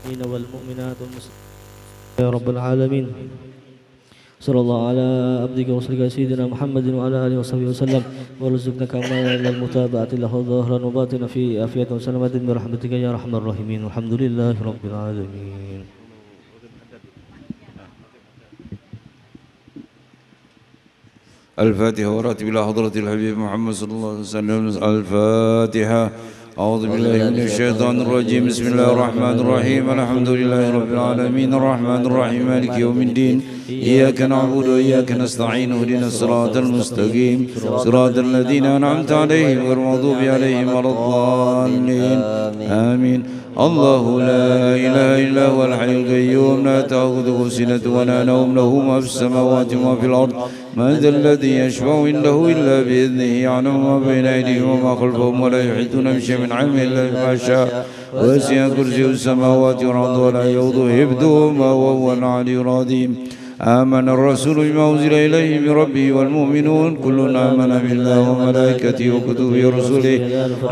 والمؤمنات والمسلمين يا رب العالمين. صلى الله على عبدك ورسولك سيدنا محمد وعلى آله وصحبه وسلم، وارزقنا كمال المتابعة له ظاهرا وباطنا في عافية وسلامة برحمتك يا أرحم الراحمين. والحمد لله رب العالمين. الفاتحة وراتب إلى حضرة الحبيب محمد صلى الله عليه وسلم. الفاتحة. أعوذ بالله من الشيطان الرجيم. بسم الله الرحمن الرحيم. الحمد لله رب العالمين الرحمن الرحيم مالك يوم الدين. إياك نعبد وإياك نستعين اهدنا الصراط المستقيم صراط الذين أنعمت عليهم غير المغضوب عليهم ولا الضالين آمين. الله لا إله إلا هو الحي القيوم لا تأخذه سنة ولا نوم له ما في السماوات وما في الأرض من ذا الذي يشفع عنده إلا بإذنه يعلم ما بين أيديهم وما خلفهم ولا يحيطون بشيء من علمه إلا بما شاء وسع كرسيه السماوات والأرض ولا يؤوده حفظهما وهو العلي العظيم. آمن الرسول بما أنزل إليه من ربه والمؤمنون كل آمن بالله وملائكته وكتبه ورسله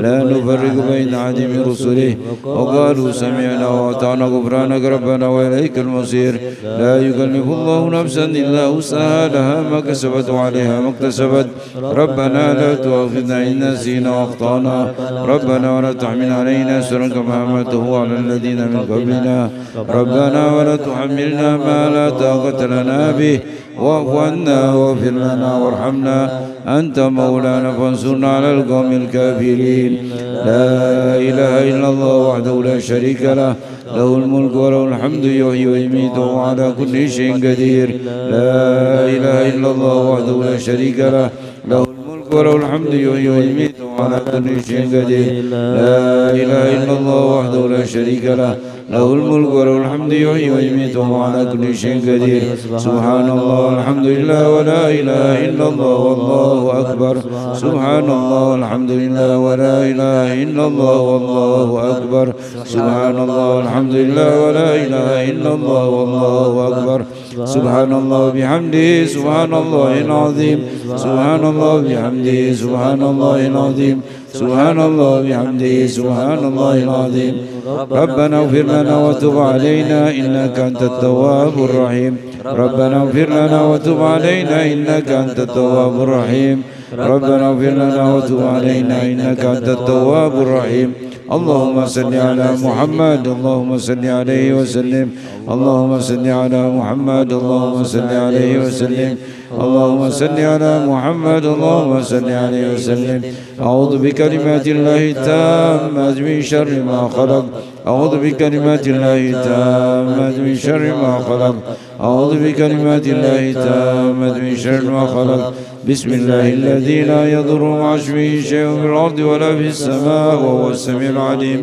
لا نفرق بين أحد من رسله وقالوا سمعنا وأطعنا غفرانك ربنا وإليك المصير. لا يكلف الله نفسا إلا وسعها لها ما كسبت وعليها ما اكتسبت. ربنا لا تؤاخذنا إن نسينا وأخطأنا ربنا ولا تحمل علينا إصرا كما حملته على الذين من قبلنا ربنا ولا تحملنا ما لا طاقة لنا به واعف عنا واغفر لنا وارحمنا أنت مولانا فانصرنا على القوم الكافرين. لا إله إلا الله وحده لا شريك له له الملك وله الحمد يحيي ويميت وهو على كل شيء قدير. لا إله إلا الله وحده لا شريك له له الملك وله الحمد يحيي ويميت وهو على كل شيء قدير. لا إله إلا الله وحده لا شريك له له الملك وله الحمد يحيي ويميت وهو على كل شيء قدير. سبحان الله والحمد لله ولا إله إلا الله والله أكبر. سبحان الله والحمد لله ولا إله إلا الله والله أكبر. سبحان الله والحمد لله ولا إله إلا الله والله أكبر. سبحان الله بحمده سبحان الله العظيم. سبحان الله بحمده سبحان الله العظيم. سبحان الله بحمده سبحان الله العظيم. ربنا اغفر لنا وتب علينا إنك أنت التواب الرحيم. ربنا اغفر لنا وتب علينا إنك أنت التواب الرحيم. ربنا اغفر لنا وتب علينا إنك أنت التواب الرحيم. اللهم صل على محمد اللهم صل عليه وسلم. اللهم صل على محمد اللهم صل عليه وسلم. اللهم صل على محمد اللهم صل عليه وسلم. أعوذ بكلمات الله التامات من شر ما خلق. أعوذ بكلمات الله التامات من شر ما خلق. أعوذ بكلمات الله التامات من شر ما خلق. بسم الله الذي لا يضر مع اسمه شيء في الأرض ولا في السماء وهو السميع العليم.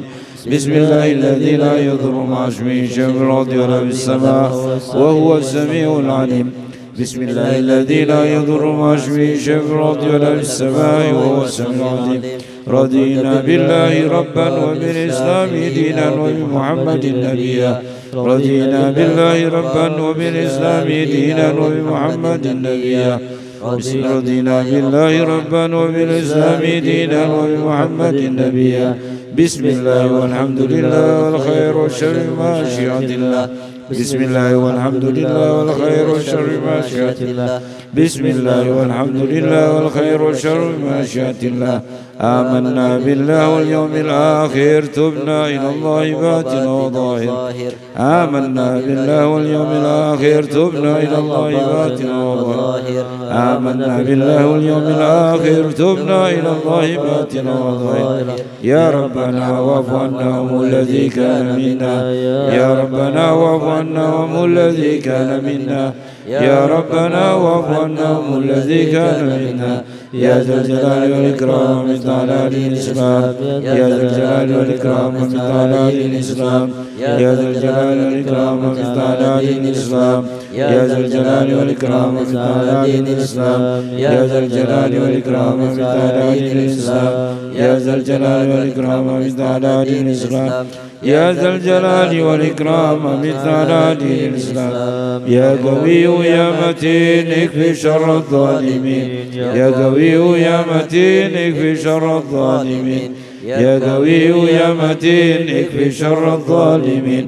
بسم الله الذي لا يضر مع اسمه شيء في الأرض ولا في السماء وهو السميع العليم. بسم الله الذي لا يضر مع اسمه شيء في الأرض ولا في السماء وهو السميع العليم. رضينا بالله ربا وبالإسلام دينا وبمحمد نبيا. رضينا بالله ربا وبالإسلام دينا وبمحمد نبيا. رضينا بالله ربا وبالإسلام دينا وبمحمد نبيا. بسم الله والحمد لله والخير والشر ماشيئة الله. بسم الله والحمد لله والخير والشر ماشيئة الله. بسم الله والحمد لله والخير والشر ماشيئة الله. آمنا بالله واليوم الآخر تبنا إلى الله باطنا وظاهر. آمنا بالله واليوم الآخر تبنا إلى الله باطنا وظاهر. آمنا بالله واليوم الآخر تبنا إلى الله باطنا وظاهر. يا ربنا واعف عنا ومن الذي كان منا. يا ربنا واعف عنا ومن الذي كان منا. يا ربنا واعف عنا ومن الذي كان منا. يا ذا الجلال والإكرام ومن على دين الإسلام. يا ذا الجلال والإكرام ومن على دين الإسلام. يا ذا الجلال والإكرام ومن على دين الإسلام. يا ذا الجلال والإكرام ومن على دين الإسلام. يا ذا الجلال والإكرام ومن على دين الإسلام. يا ذا الجلال والإكرام ومن على دين الإسلام. يا ذا الجلال والإكرام مثل على دين الإسلام. يا قوي يا متين اكفي شر الظالمين. يا قوي يا متين اكفي شر الظالمين. يا قوي يا متين اكفي شر الظالمين.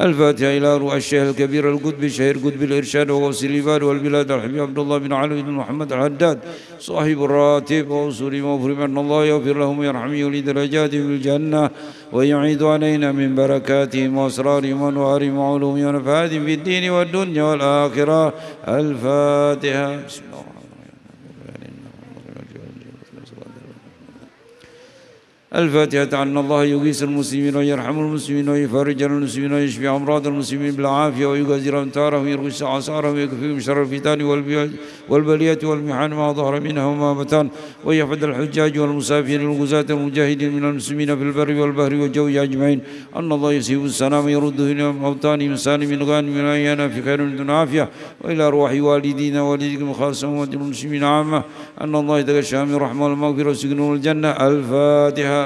الفاتحة إلى روح الشيخ الكبير القطبي الشهير قطب الإرشاد وغوث العباد والبلاد الحبيب عبد الله بن علي بن محمد الحداد صاحب الراتب وأصول مغفر أن الله يغفر لهم ويرحمه لدرجاتهم في الجنة ويعيد علينا من بركاتهم وأسرارهم وأنوارهم وعلومهم ونفعاتهم في الدين والدنيا والآخرة. الفاتحة. بسم الله الفاتحة. أن الله يغيث المسلمين ويرحم المسلمين ويفرج المسلمين ويشفي أمراض المسلمين بالعافية ويغزر أمتارهم ويرغس أعصارهم ويكفيهم شر الفتن والبلية والمحن ما ظهر منها وما بطن ويحفظ الحجاج والمسافرين والغزاة المجاهدين من المسلمين في البر والبحر والجو أجمعين. أن الله يسيب السلام يرده إلى أوطانهم سالم غانم من أيانا في خير من عافية وإلى روح والدينا والديكم خاصة والمسلمين عامة. أن الله يتغشى من رحمة والمغفرة وسكنه الجنة. الفاتحة.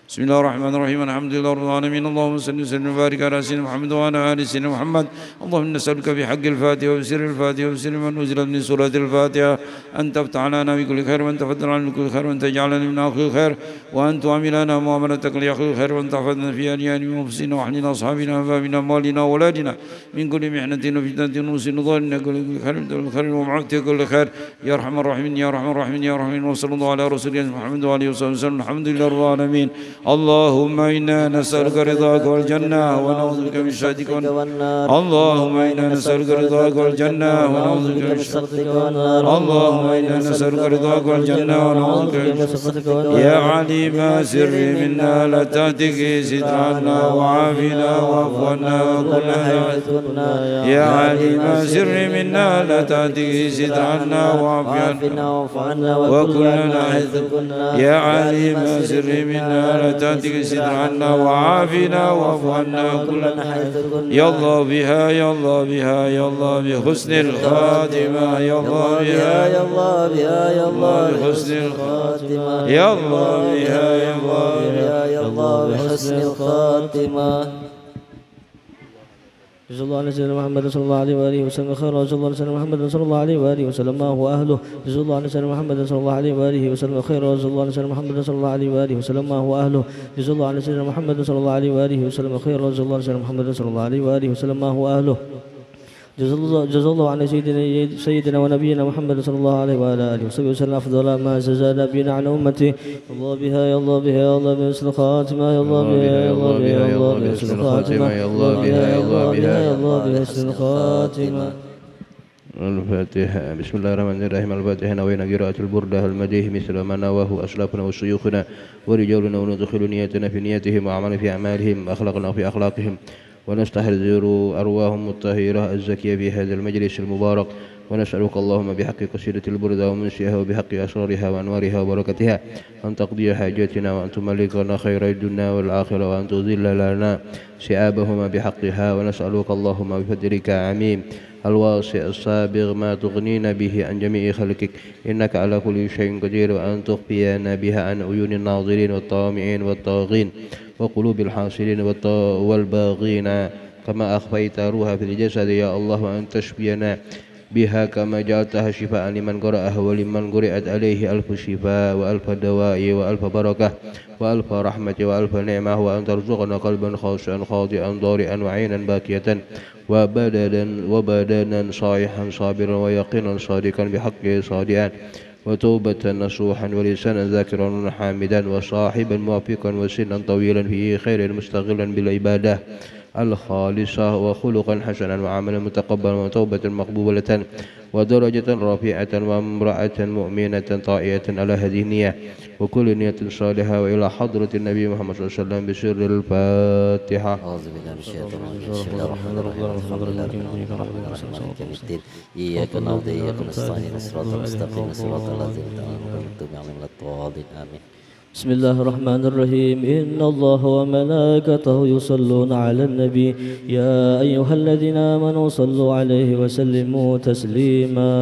بسم الله الرحمن الرحيم. الحمد لله رب العالمين. اللهم صل وسلم وبارك على سيدنا محمد وعلى آل سيدنا محمد. اللهم نسألك بحق الفاتحة وبسر الفاتحة وبسر من نزلت من سورة الفاتحة أن تفتح لنا بكل خير وأن تفضل علينا بكل خير وأن تجعلنا من أخي الخير وأن تعاملنا معاملتك لأخي الخير وأن تحفظنا في أديان وأنفسنا وأهلنا أصحابنا وأبابنا أموالنا وأولادنا من كل محنة وفتنة وسن ضالنا كل خير من خير ومعطي كل خير يا أرحم الراحمين يا أرحم الراحمين يا رحمن. وصلى الله على رسولنا محمد وعلى آله وصحبه وسلم. الحمد لله رب العالمين. اللهم إنا نسألك رضاك والجنة ونعوذ بك من سخطك والنار. اللهم إنا نسألك رضاك والجنة ونعوذ بك من سخطك والنار. اللهم إنا نسألك رضاك والجنة ونعوذ بك من سخطك والنار. يا عليم سر منا لا تهتك ستر عنا وعافنا واعف عنا وكلنا. يا عليم سر منا لا تهتك ستر عنا وعافنا وكلنا حيث كنا. يا عليم سر منا لا تهتك ستر عنا وعافنا واعف عنا كلنا حيث كنا. يا الله بها يا الله بها يا الله بحسن الخاتمة. يا الله بها يا الله بها يا الله بحسن الخاتمة. يا الله بها يا الله بها يا الله بحسن الخاتمة. جزا الله على سيدنا محمد صلى الله عليه وآله وسلم خيرا. جزا الله على سيدنا محمد صلى الله عليه وآله وسلم ما هو أهله. جزا الله على سيدنا محمد صلى الله عليه وآله وسلم خيرا. جزا الله على سيدنا محمد صلى الله عليه وآله وسلم ما هو أهله. جزا الله على سيدنا محمد صلى الله عليه وآله وسلم خيرا. جزا الله على سيدنا محمد صلى الله عليه وآله وسلم ما هو أهله. جزا الله عن سيدنا ونبينا محمد صلى الله عليه وعلى آله وصحبه وسلم أفضل ما زاد نبينا عن أمته. الله بها يا الله بها يا الله بحسن الخاتمة. يا الله بها يا الله بها يا الله بحسن الخاتمة. يا الله بها يا الله بها يا الله بحسن الخاتمة. الفاتحة. بسم الله الرحمن الرحيم. الفاتحة. نوينا قراءة البردة المديه مثل ما نواه أسلافنا وشيوخنا ورجالنا وندخل نيتنا في نيتهم وعمل في أعمالهم أخلاقنا في أخلاقهم ونستحضر أرواحهم الطاهرة الزكية في هذا المجلس المبارك. ونسألك اللهم بحق قصيدة البردة ومنشئها وبحق أسرارها وأنوارها وبركتها أن تقضي حاجاتنا وأن تملكنا خير الدنيا والآخرة وأن تذل لنا شعابهما بحقها. ونسألك اللهم بفضلك عميم الواسع السابغ ما تغنينا به عن جميع خلقك إنك على كل شيء قدير وأن تخفينا بها عن عيون الناظرين والطامعين والطاغين وقلوب الحاصلين والباغين كما أخفيت روحها في الجسد يا الله. وأن تشفينا بها كما جعلتها شفاء لمن قرأها ولمن قرأت عليه ألف شفاء وألف دواء وألف بركة وألف رحمة وألف نعمة. وأن ترزقنا قلبا خاشعا خاضعا ضارعا وعينا باكية وبدنا صالحا صابرا ويقينا صادقا بحقه صادعا وتوبة نصوحا ولسانا ذاكرا حامدا وصاحبا موافقا وسنا طويلا فيه خير مستغلا بالعبادة الخالصة وخلقا حسنا وعملا متقبلا وتوبة مقبولة ودرجة رفيعة وامرأة مؤمنة طائعة على هذه النية وكل نية صالحة. وإلى حضرة النبي محمد صلى الله عليه وسلم بسر الفاتحة. أعوذ بالله من الشيطان الرجيم. بسم الله الرحمن الرحيم. الحمد لله رب العالمين مالك يوم الدين. إياك نعبد وإياك نستعين صراط المستقيم صراط الذين أنعمت عليهم غير المغضوب عليهم ولا الضالين آمين. بسم الله الرحمن الرحيم. إن الله وملائكته يصلون على النبي يا أيها الذين آمنوا صلوا عليه وسلموا تسليما.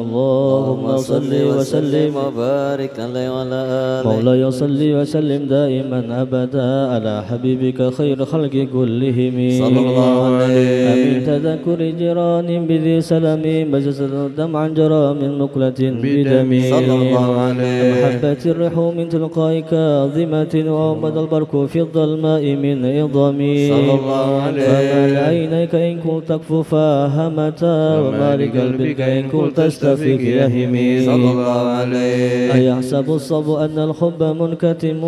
اللهم صل وسلم وبارك عليه وعلى آله. مولاي صل وسلم دائما أبدا على حبيبك خير خلق كلهم صلى الله عليه. من تذكر جيران بذي سلام مجسد دمعا جرى من نقلة بدم صلى الله عليه. محبة الرحوم من تلقاء ماء كاظمة وأمد البرق في الظلماء من عظم صلى الله عليه. فما لعينيك إن كنت تكففا همتا وما لقلبك إن كنت تستفيك يهمي صلى الله عليه. أيحسب الصب أن الحب منكتم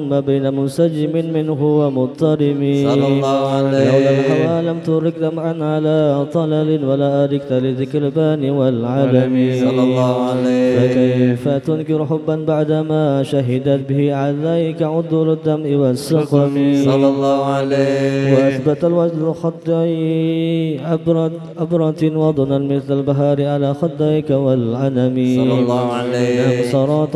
ما بين منسجم منه ومضطرم صلى الله عليه. لولا الهوى لم ترك دمعا على طلل ولا أركت لذكر البان والعلم صلى الله عليه. فكيف تنكر حبا بعدما شهدت به عليك عذر الدمع والسقم صلى الله عليه. وأثبت الوزن خدي عبرة وضنا مثل البهار على خديك والعنم صلى الله عليه. صراط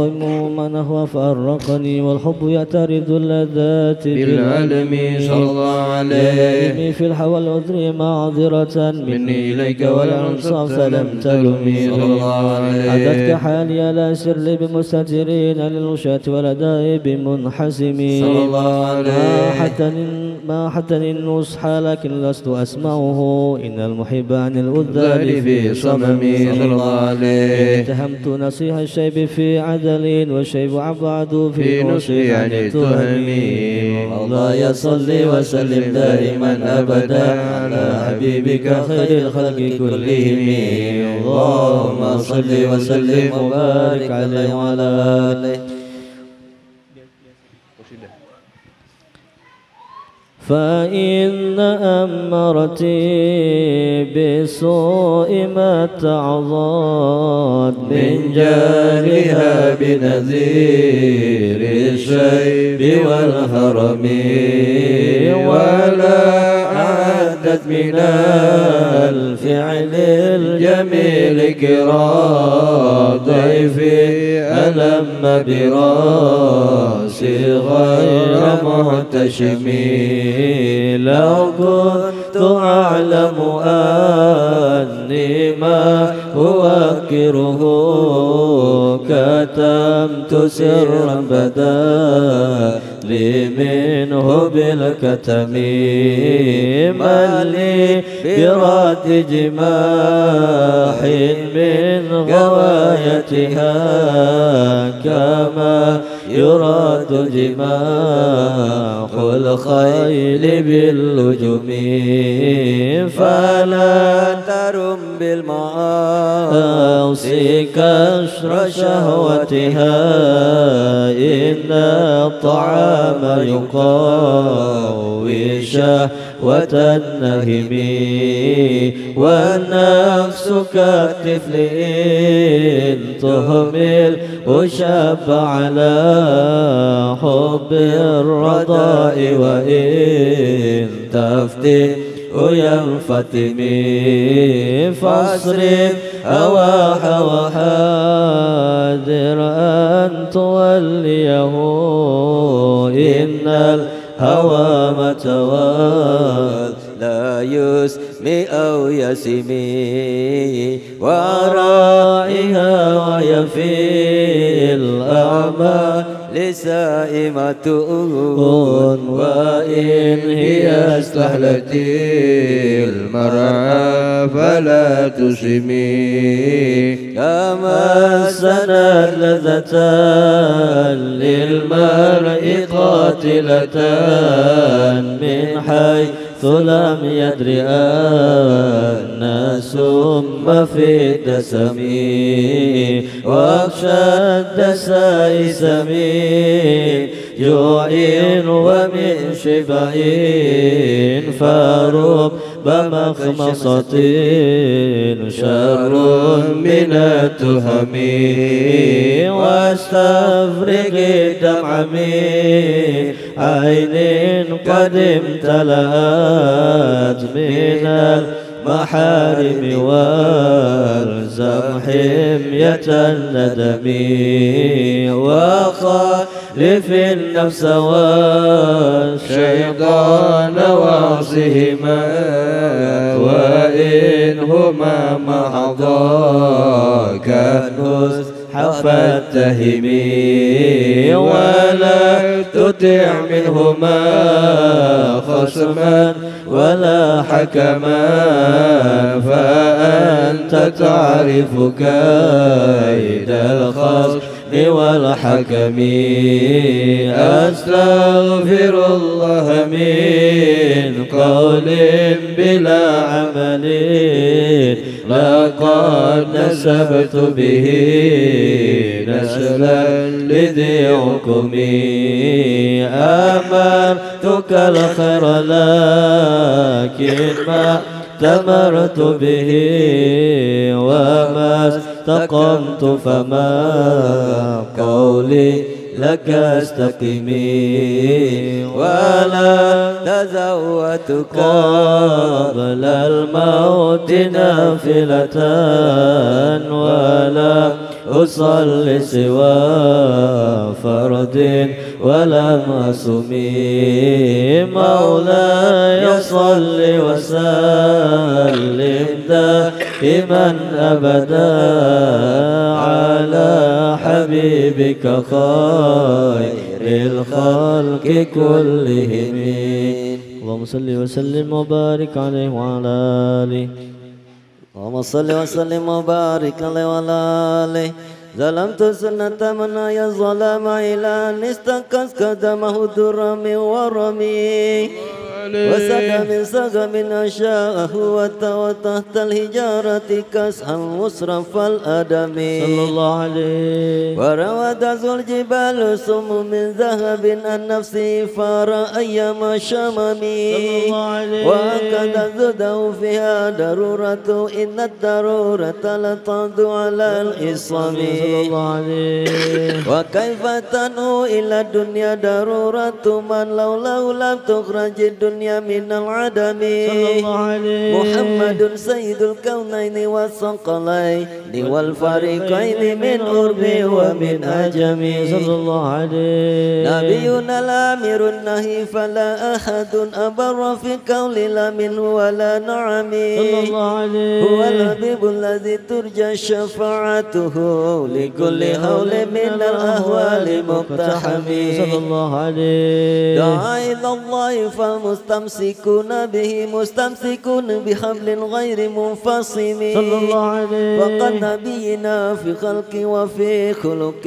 ما نهوى فأرقني والحب يعترض اللذات بالعالم صلى الله عليه. يائمي في الحوى العذر معذرة مني إليك والأنصاف فلم تلمي صلى الله عليه. عدتك حالي لا سر بمستترين للوشاة ولدائب منحسم صلى الله عليه. ما حتى النصح لكن لست أسمعه إن المحب عن الأذان في صممي صلى الله عليه. اتهمت نصيح الشيب في عدل والشيب عبعد في نصح عن التهم الله يصلي وسلم دائما أبدا على حبيبك خير الخلق كلهم اللهم صل وسلم وبارك عليه وعلى آله. فإن أمرتي بسوء ما تعظت من جارها بنذير الشيب والهرم ولا عدت من الفعل الجميل كرام ضيفي ألم براسي غير محتشم لو كنت أعلم أني ما أوكره كتمت سرا بدا لي منه بالكتم من لي براد جماح من غوايتها كما يراد جماح الخيل باللجم فلا ترم بالمعاصي كشر شهوتها إن الطعام يقوي شهوة النهم والنفس كالطفل إن تهمل وشاب على حب الرضاء وإن تفتن ينفتم فاصرف هواها وحاذر أن توليه إن الهوى متوال لا يسمي أو يسمي ورائها ويفي الأعمال سائمة وإن هي استحلت المرعى فلا تسمي كما سنت لذة للمرء قاتلة من حيث لم يدر أن ثم في الدسم واخشى الدسائس من جوع ومن شبع فرب مخمصة شر من التهم واستفرغ الدمع من عين قد امتلأت من المحارم والزم حمية الندم وخالف النفس والشيطان واعصهما وإنهما محضا كالنزح فاتهمي ولا تطع منهما خصما ولا حكما فأنت تعرف كيد الخصم والحكم أستغفر الله من قول بلا عمل لقد نسبت به نسلا لذي حكم أمرتك الخير لكن ما تمرت به وما استقمت فما قولي لك استقمي ولا تزودت قبل الموت نافلة ولا أصلي سوى فرد ولم أصمي مولاي صل وسلم دائما أبدا على حبيبك خير الخلق كلهم اللهم صل وسلم وبارك عليه وعلى آله اللهم صل وسلم وبارك عليه وعلى آله ظلمت سنة من يظلم إلى أن استنقذ قدمه در من ورمي وسد من سقم أشاءه وتحت الحجارة كسحا مصرف الأدم صلى الله عليه وروت ذو الجبال سم من ذهب عن نفسه فار أيام شمم وأكد زده فيها ضرورة إن الضرورة لتعد على الإصم وكيف تنو إلى الدنيا ضرورة من لولاه لم تخرج الدنيا من العدم محمد سيد الكونين والثقلين والفريقين من قرب ومن أجم صلى الله عليه نبينا الأمير النهي فلا أحد أبر في قول لا منه ولا نعم صلى الله عليه هو الحبيب الذي ترجى شفاعته لكل هول من الأهوال مقتحم صلى الله عليه دعا إلى الله فالمستمسكون به مستمسكون بحبل غير منفصم صلى الله عليه فقد نبينا في خلق وفي خلق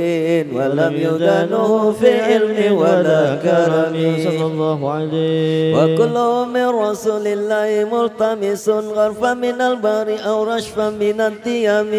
ولم يدانه في علم ولا كرم صلى الله عليه وكل من رسول الله ملتمس غرفا من البر أو رشفا من التيم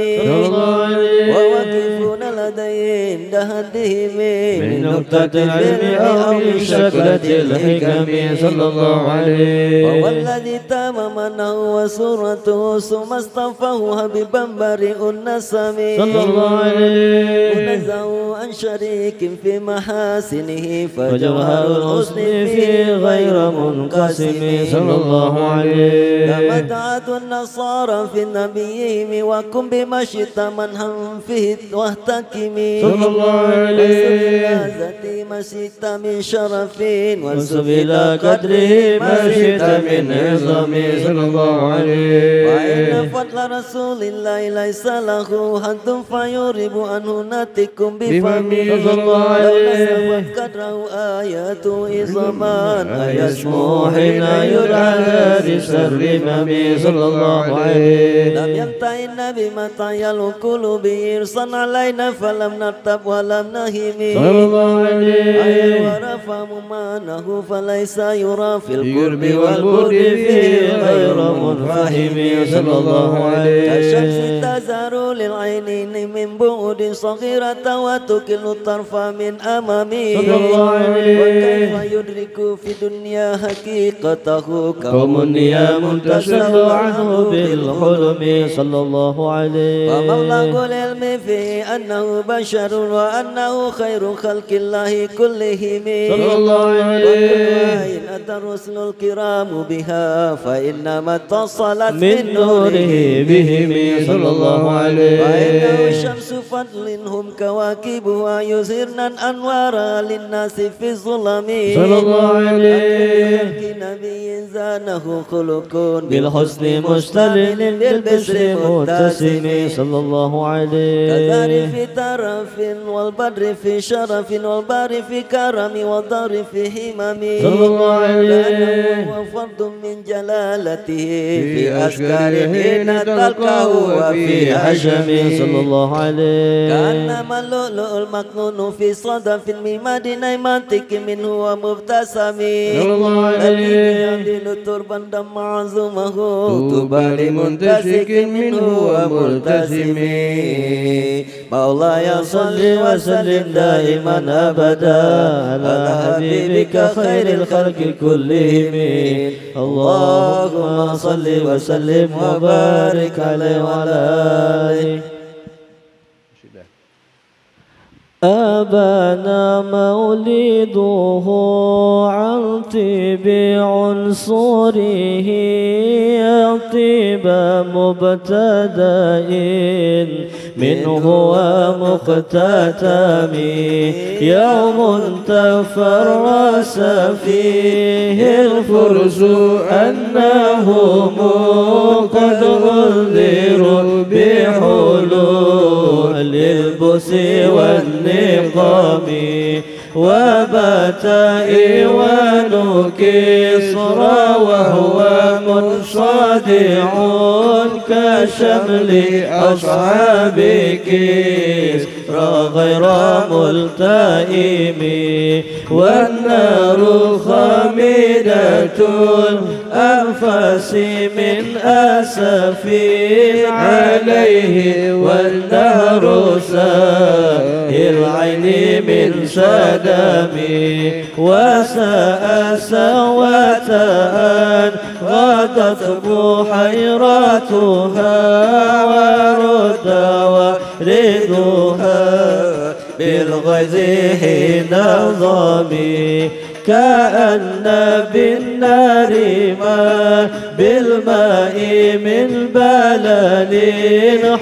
وواقفون لديه عند هدهم من نقطة العلم أو من شكلة الحكم صلى الله عليه وهو الذي تام منه وسورته ثم اصطفاه حبيبا بريء النسم صلى الله عليه منزه عن شريك في محاسنه فجوهر الحسن فيه غير منقسم صلى الله عليه كما دعت النصارى في نبيهم وكن بما شئت منها فيه واهتكم صلى الله عليه ذاتي ما شئت من شرف وانسب إلى قدره ما شئت من عظم صلى الله عليه وإن فضل رسول الله ليس له حد فيورب عنه ناتكم بفمه صلى الله عليه قدره آيات إظمان يسمو حين يدعى لسر ممي صلى الله عليه لم يمتعن بمتع القلوب إرسا علينا فلم نرتب ولم نهم صلى الله عليه ورفع ممانه فليس يرى في القرب والبعد فيه غير منفهم صلى الله عليه كالشمس تزهر للعينين من بعد صغيرة وتكل الطرف من أمامي صلى الله عليه وكيف يدرك في الدنيا حقيقته قوم نيام تشل عنه بالحلم صلى الله عليه ومبلغ العلم فيه أنه بشر وأنه خير خلق الله كلهم صلى الله عليه وإن أتى الرسل الكرام بها فإنما اتصلت من نوره بهم صلى الله عليه وإنه شمس فضل هم كواكبها يزهرن الأنوار للناس في الظلم صلى الله عليه نبي زانه خلق بالحسن مشتمل بالبشر متسم صلى الله عليه. كذار في ترف والبر في شرف والبر في كرم والضر في همم صلى الله عليه. وفرد من جلالته في أشكار حين تلقاه وفي حشم صلى الله عليه. كأنما اللؤلؤ المكنون في صدف المماد نيمانتك منه ومبتسم صلى الله عليه. يبدل تربا دم عظمه طوبى لمنتسك منه وملتزم مولاي صل وسلم دائما أبدا على حبيبك خير الخلق كلهم اللهم صل وسلم وبارك عليه وعلى آله. أبانا مولده عن طيب عنصره طيب مبتدأ منه ومقتتم يوم تفرس فيه الفرس أنهم قد أنذروا بحلول البؤس والنقم وبات إيوان كسرى وهو منصدع كشمل أصحاب كسرى غير ملتئم والنار خامدة الأنفاس من أسف عليه والنهر سائر العين من سدمي وساء سوات أن غدت بحيرتها ورد وردها بالغيظ حين ظمي كأن بالنار ما بالماء من بلل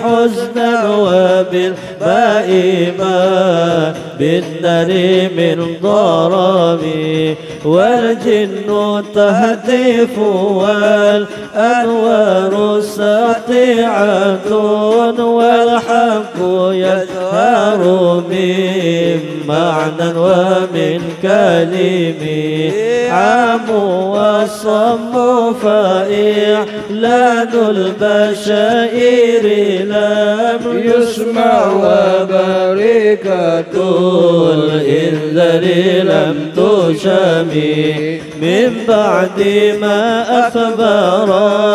حزنا وبالماء ما بالنار من ضرب والجن تهتف والأنوار ساطعة والحق يظهر من معنى ومن كلمة عام والصم فإعلان البشائر لم يسمع وبركة الإنذار لم تشمي من بعد ما أخبر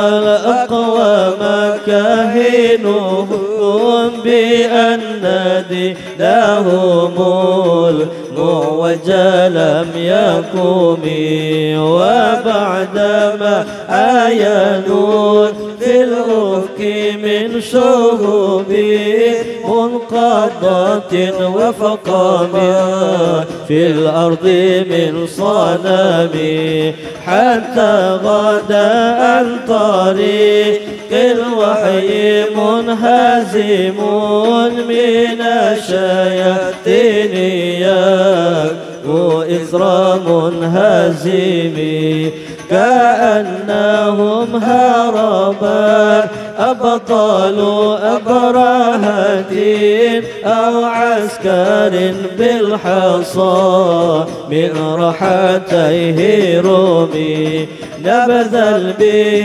الأقوام كاهنهم بأن دينهم المعوج لم يقم وبعدما آيانون في الأفق من شهوب منقضة وفقام في الأرض من صنم حتى غدا عن طريق الوحي منهزم من الشياطين وإثرى منهزم كأنهم هربا أبطال أبرهة أو عسكر بالحصى من رحتيه رمي نبذل به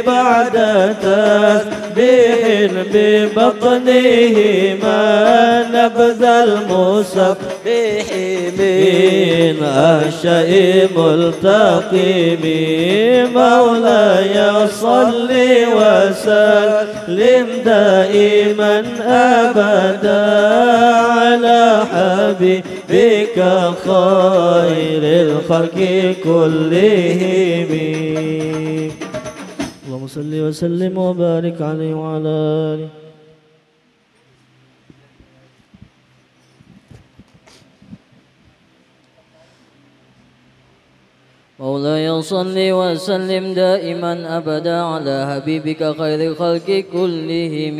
بعد تسبيح ببطنه ما نبذ المسبح من الشيء ملتقم مولاي صل وسلم دائما أبدا على حبيبك خير الخلق كلهم اللهم صل وسلم وبارك عليه وعلى آله. مولاي مولاي صل وسلم دائما أبدا على حبيبك خير الخلق كلهم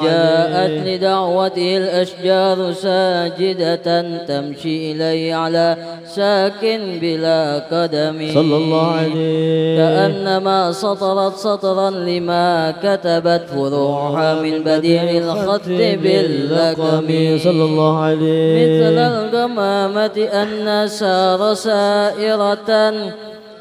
جاءت لدعوته الأشجار ساجدة تمشي إليه على ساكن بلا قدم صلى الله عليه كأنما سطرت سطرا لما كتبت فروعها من بديع الخط باللقم صلى الله عليه مثل الغمامة أن سار سائرة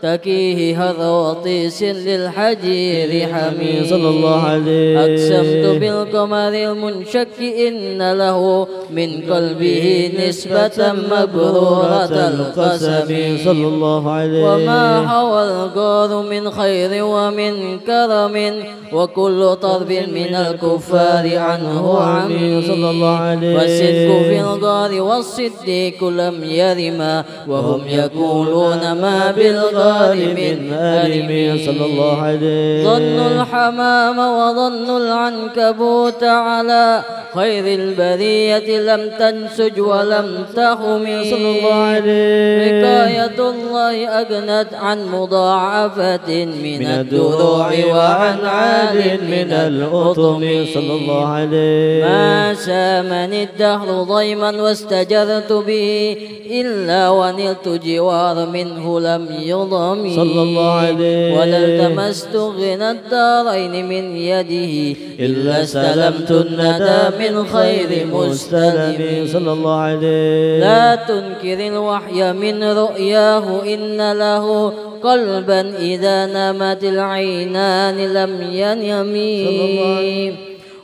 تكيه هروطيس للحجير حميد صلى الله عليه أقسمت بالقمر المنشك إن له من قلبه نسبة مبرورة القسم صلى الله عليه وما حوى الغار من خير ومن كرم وكل طرب من الكفار عنه عمي صلى الله عليه والصدق في الغار والصديق لم يرما وهم يقولون ما بالغار من ألم صلى الله عليه ظن الحمام وظن العنكبوت على خير البرية لم تنسج ولم تهم صلى الله عليه وقاية الله أغنت عن مضاعفة من الدروع وعن عاد من الأطم صلى الله عليه ما سامني الدهر ضيما واستجرت به إلا ونلت جوار منه لم يضم صلى الله عليه ولا التمست غنى الدارين من يده إلا استلمت الندى من خير مستلم صلى الله عليه لا تنكر الوحي من رؤياه إن له قلبا إذا نمت العينان لم ينم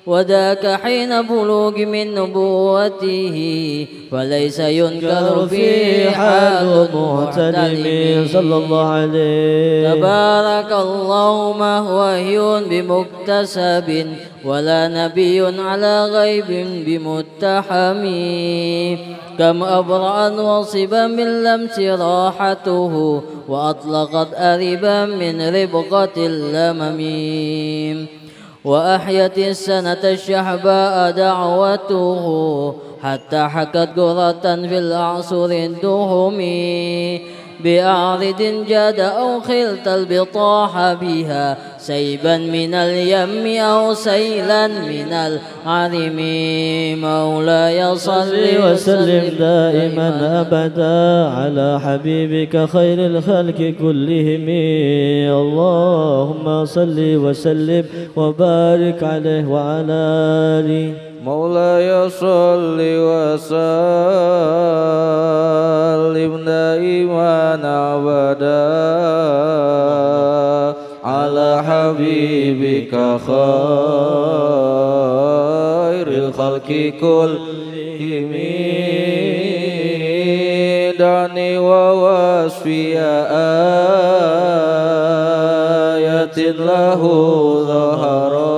وذاك حين بلوغ من نبوته فليس ينكر في حال محتلم صلى الله عليه تبارك الله ما هو وحي بمكتسب ولا نبي على غيب بمتحم كم أبرأ وصبا من لمس راحته وأطلقت أربا من ربقة اللمم وأحيت السنة الشحباء دعوته حتى حكت قرة في الأعصر الدهم بأعرض جاد أو خلت البطاح بها سيبا من اليم أو سيلا من العرم مولاي صل وسلم دائما أبدا على حبيبك خير الخلق كلهم اللهم صل وسلم وبارك عليه وعلى آله مولاي صل وسلم دائما أبدا على حبيبك خير الخلق كلهم دعني ووصفي آية له ظهرت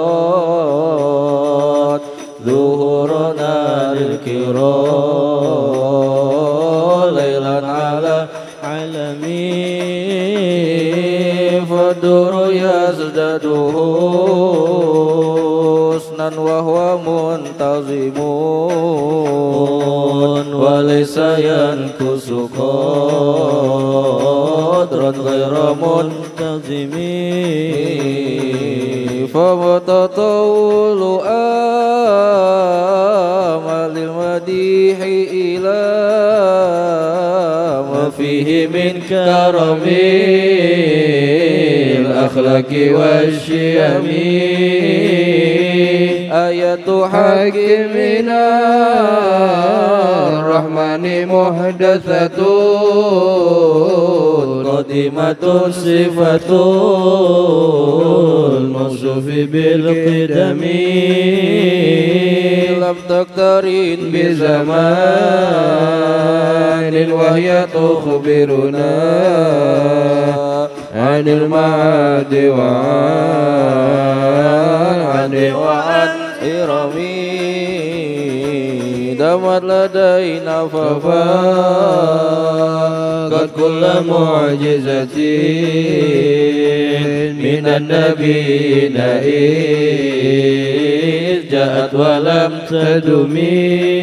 ظهورنا للكرام ليلا على عالمين فالدور يزداد حسنا وهو منتظم وليس ينقص قدرا غير منتظم فمتطول آمل المديح إلى ما فيه من كرم الأخلاق والشيم آية حق من الرحمن محدثة قديمة صفة الموصوف بالقدم لم تقترن بزمان وهي تخبرنا عن المعاد وعن إرمي دمت لدينا ففاقت كل معجزة من النبيين إذ جاءت ولم تدمي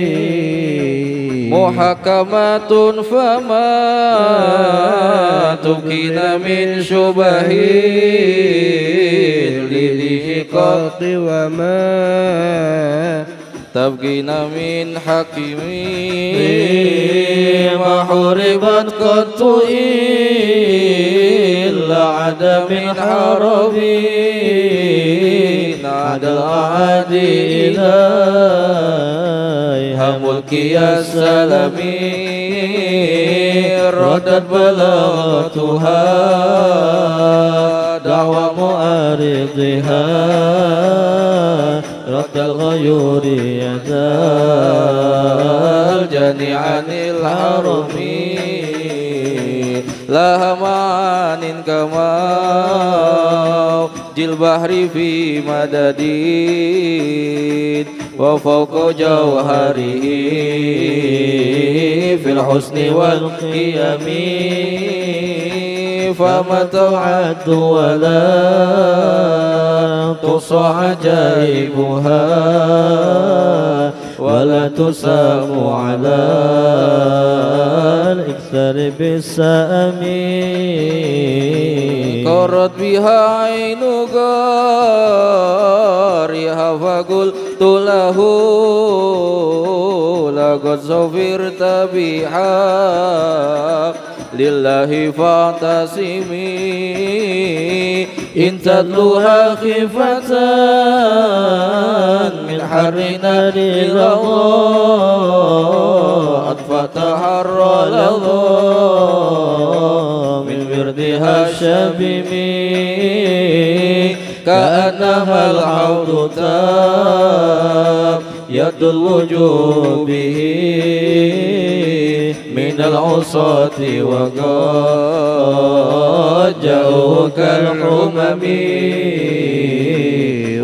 محكمات فما تبقين من شبه للإحقاق وما تبقين من حكيم ما حربت قط إلا عدم حرب عدا الأعادي إليها ملكي السلمي ردت بلاغتها دعوى معارضها رد الغيور يدا الجني عن الحرم لها معان كما البحر في مدد وفوق جوهره في الحسن والقيم فما تعد ولا تحصى عجائبها ولا تسام على الإكثار بالسام قرت بها عين غارها فقلت له لقد سفرت بحق لله فاعتصمي إن تتلوها خفة من حر نار لظى أطفأت حر لظى من وردها الشبيب كأنها العود تاب يد الوجوب به من العصاة وقد جاءوا كالحمم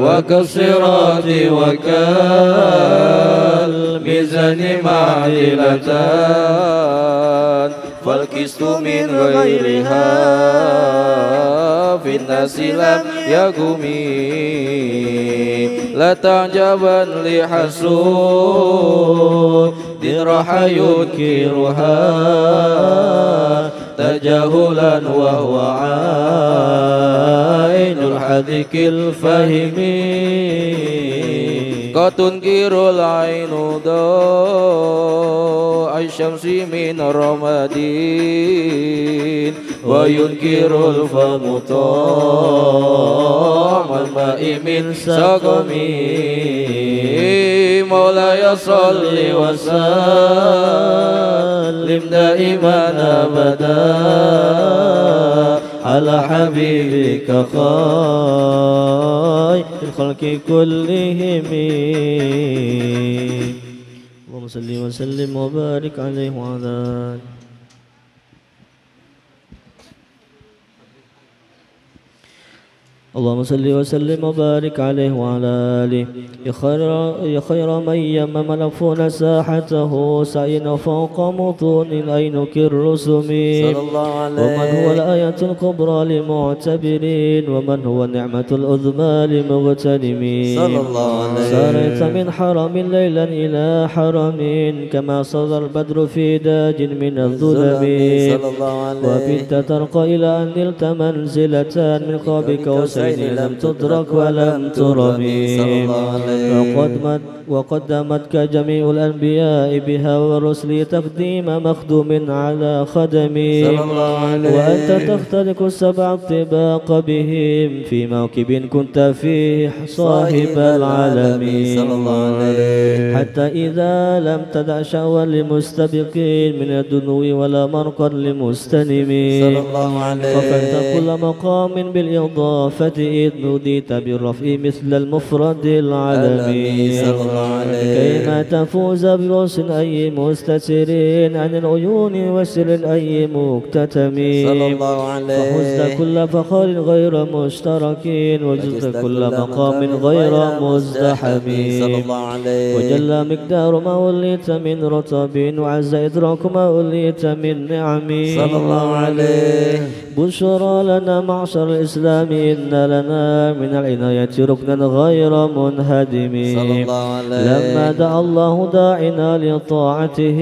وكالصراط وكالميزان معدلتان فالقسط من غيرها في الناس لم يقم لا تعجبا لحسود راح ينكرها تجاهلا وهو عين الحذق الفهم قد تنكر العين ضوء الشمس من رمادين وينكر الفم طعم الماء من سقم مولاي صل وسلم دائما أبدا على حبيبك خير الخلق كلهم اللهم صل وسلم وبارك عليه وعلى آله. اللهم صل وسلم وبارك عليه وعلى آله. يا خير من يمم العفون ساحته سعينا فوق مطون العينك الرسم ومن هو الآية الكبرى لمعتبرين ومن هو النعمة العظمى لمغتنمين سارت من حرم ليلا إلى حرم كما صدى البدر في داج من الظلم وبنت ترقى إلى أن نلت منزلة من قاب كوسين لم تدرك ولم ترمي وقدمتك جميع الأنبياء بها والرسل تقديم مخدوم على خدمي وأنت تختلق السبع الطباق بهم في موكب كنت فيه صاحب العالمين حتى إذا لم تدع شأوا لمستبقين من الدنو ولا مرقا لمستنمين خفلت كل مقام بالإضافة إذ نوديت بالرفع مثل المفرد العالمين كيما تفوز برؤس أي مستترين عن العيون وسر أي مكتتمين فحزت كل فخر غير مشتركين وجزت كل مقام غير مزدحمين وجل مقدار ما وليت من رطب وعز إدراك ما وليت من نعم بشرى لنا معشر الإسلام إن لنا من العناية ركنا غير منهدم لما دعا الله داعنا لطاعته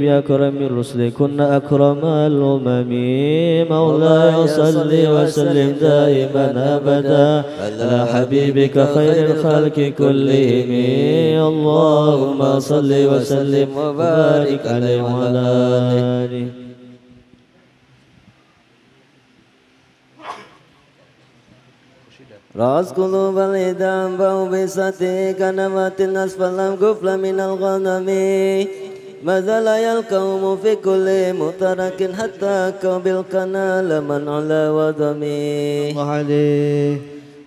بأكرم الرسل كنا أكرم الأمم مولاي صل وسلم دائما أبدا على حبيبك خير الخلق كلهم اللهم صل وسلم وبارك عليه وعلى آله. رأس قلوب الإدام بو بساتي كنمات أسفل قفل من الغنم ما زال القوم في كل مترك حتى كوب الكنال من على وضمي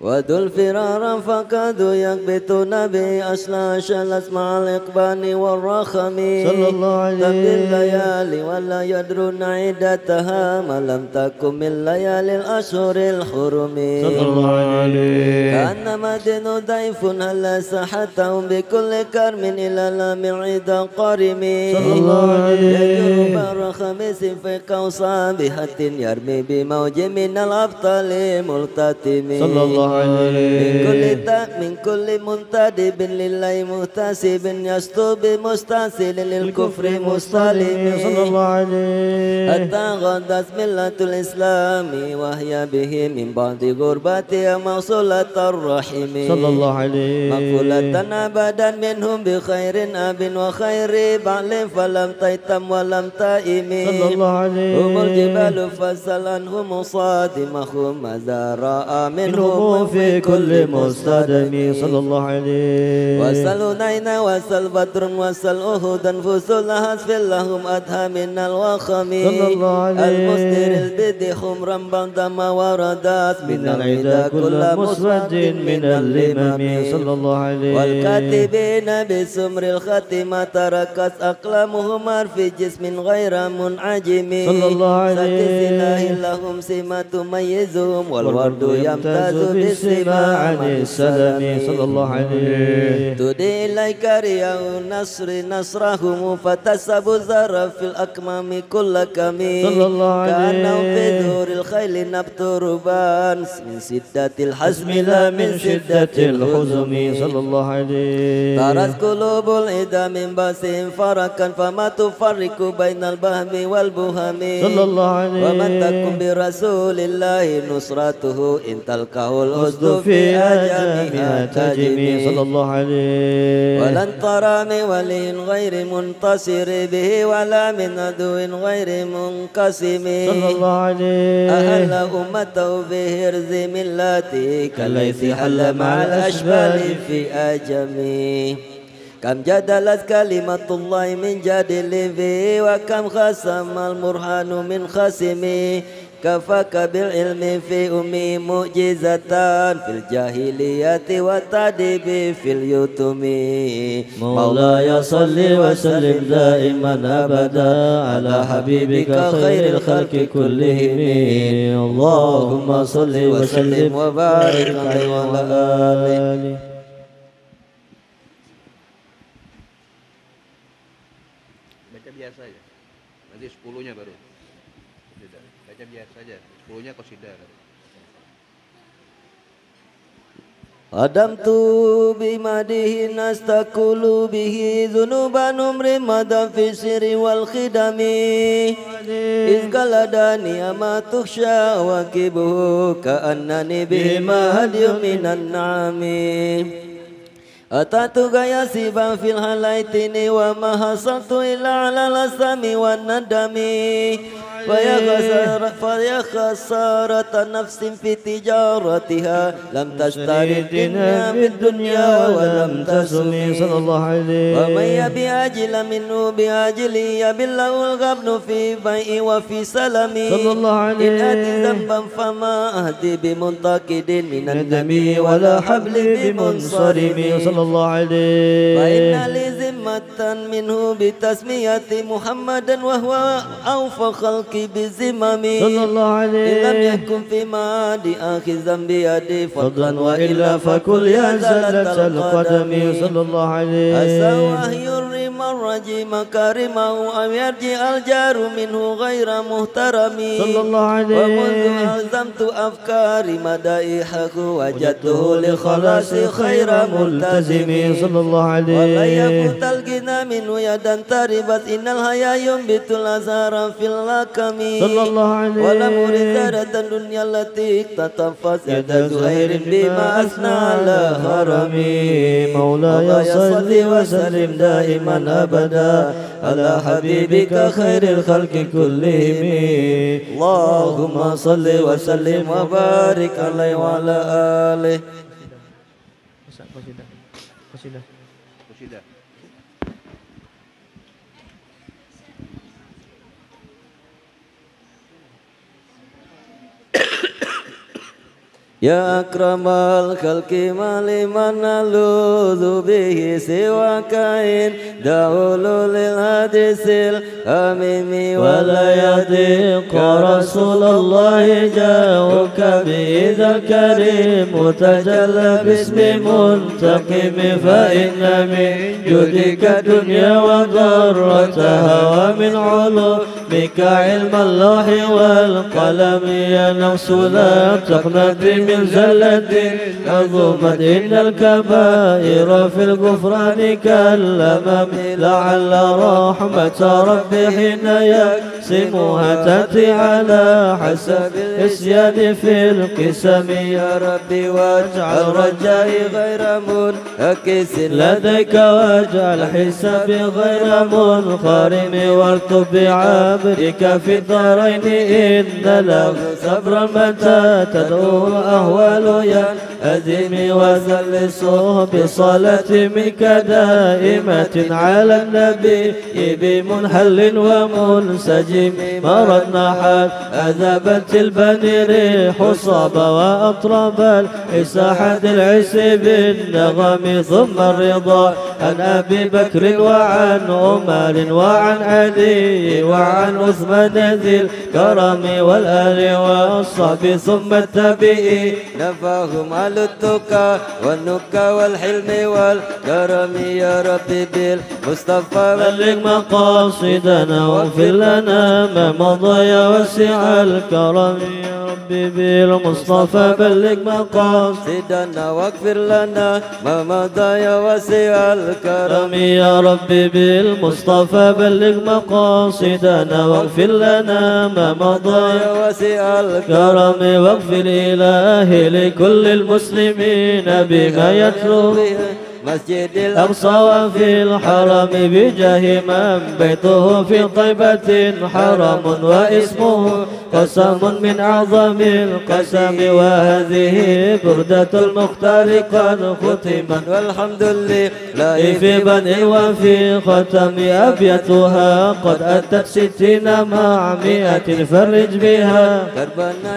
وذو الفرار فقد يكبتون بأشلاش الأسماء الإقبان والرخم صلى الله عليه تبدي الليالي ولا يدرون عدتها ما لم تكن من ليالي الأشهر الحرم صلى الله عليه كأنما دين ضيف هل ساحتهم بكل كرم إلى لام عيد قرم صلى الله عليه يجر بر خميس في كوصابحة يرمي بموج من الأبطال ملتتم صلى الله من كل منتدب لله مهتسب يسطو بمستسل للكفر مستلم صلى الله عليه حتى غدت ملة الإسلام وهي به من بعد غربتها موصولة الرحم صلى الله عليه مقولة أبدا منهم بخير أب وخير بعل فلم تيتم ولم تائم صلى الله عليه هم الجبال فسل عنهم صادمهم ماذا رأى منهم في كل مستدم صلى الله عليه وسل نينا وسل بدر وسل أهد أنفس لها اسفل لهم أدهى من الوخم صلى الله عليه المستر البدي خمرا بندم وردات من العدا كل مسود من اللمم صلى الله عليه والكاتبين بسمر الختمة تركت أقلامهم في جسم غير منعجم صلى الله عليه سلاح لهم سمة تميزهم والورد يمتاز بالسماء عن السلام صلى الله عليه تدي إليك رياء النصر نصرهم فتسب زر في الأكمام كل كمين صلى الله عليه كأنهم في ذور الخيل نبت ربان من شدة الحزم لا من شدة الحزم صلى الله عليه طارت قلوب الإدى من باسهم فركا فما تفرق بين البهم والبهم صلى الله عليه ومن تكن برسول الله نصرته إن تلقاه الأسد في أجامها تجمي صلى الله عليه ولن ترى من ولي غير منتصر به ولا من عدو غير منقسم صلى الله عليه أهل أمته بهرز ملته كالليث حل مع الأشبال في أجمي كم جدلت كلمة الله من جادل فيه وكم خصم البرهان من خصمه كفاك بالعلم في أمي معجزة في الجاهلية والتأديب في اليتم مولاي صل وسلم دائما أبدا على حبيبك خير الخلق كلهم اللهم صل وسلم وبارك عليه وعلى آله. Baca biasa aja. Nanti 10-nya baru. Tidak. Baca biasa aja. 10-nya qasidah. قدمت بمده نستقل به ذنوب نمر مدى في السر والخدم إذ قلدني ما تخشى واكبه كأنني بهما هدي من النعم أتاتك يا سيبا في الهلايتين وما حصلت إلا على الأسم والندم فيا خسارة نفس في تجارتها لم تشتري الدنيا بالدنيا ولم تسمي صلى الله عليه ومن يبي أجل منه بأجل يبله الغبن في بيع وفي سلم صلى الله عليه إن أتي ذنبا فما أهدي بمنتقد من النبي ولا حبل بمنصرم صلى الله عليه فإن لي ذمة منه بتسمية محمدا وهو أوفى خلقي بزمم صلى الله عليه إن لم يكن في معادي آخذا بيدي فضلا وإلا فكل يا زلة القدم صلى الله عليه أسواه الرمى الرجيم كرمه أو يرجع الجار منه غير محترم صلى الله عليه. ومنذ ألزمت أفكاري مدائحه وجدته لخلاصي خير ملتزم صلى الله عليه. ولا يفوت الغنى منه يدا تربت إن الحياة ينبت الأزهار في اللكم صلى الله عليه. ولا مرزارة الدنيا التي تتنفس يد زهير بما أثنى على هرمي مولاي صل وسلم دائما أبدا على حبيبك خير الخلق كلهم اللهم صل وسلم وبارك عليه وعلى آله. يا أكرم الخلق ما لمن نلوذ به سواك إن دعول للحديث الأميم ولا يضيق رسول الله جاءك بإذا الكريم متجلى باسم منتقم فإن من جودك الدنيا وضرتها ومن علومك علم اللوح والقلم يا نفس لا تقنطي من زلة عظمت إن الكبائر في الغفران كالأمام لعل رحمة ربي حين يقسمها تأتي على حسب الإسيان في القسم يا ربي واجعل رجائي غير منعكس لديك واجعل حسابي غير منخرم والطب بعبدك في الدارين إن له صبرا متى تدعو أهوال يا أزمي وزلصه بصلاة منك دائمة على النبي بمنحل ومنسجم مرضنا حال أذبت البني ريح صاب وأطرب الإساحة العس بالنغم ثم الرضا عن أبي بكر وعن عمر وعن علي وعن عثمان ذي الكرم والآل والصحب ثم التابعين نفاهم على التقى والنكى والحلم والكرم يا ربي بالمصطفى بلغ مقاصدنا واغفر لنا ما مضى يا وسع الكرم يا ربي بالمصطفى بلغ مقاصدنا واغفر لنا ما مضى يا وسع الكرم يا ربي بالمصطفى بلغ مقاصدنا واغفر لنا ما مضى يا وسع الكرم واغفر إلهي لكل المسلمين بما يتلو مسجد الأقصى وفي الحرم بجاه من بيته في طيبة حرم واسمه قسم من أعظم القسم وهذه بردة المختار قد ختما والحمد لله في بدء وفي ختم أبيتها قد أتت 60 مع 100 فرج بها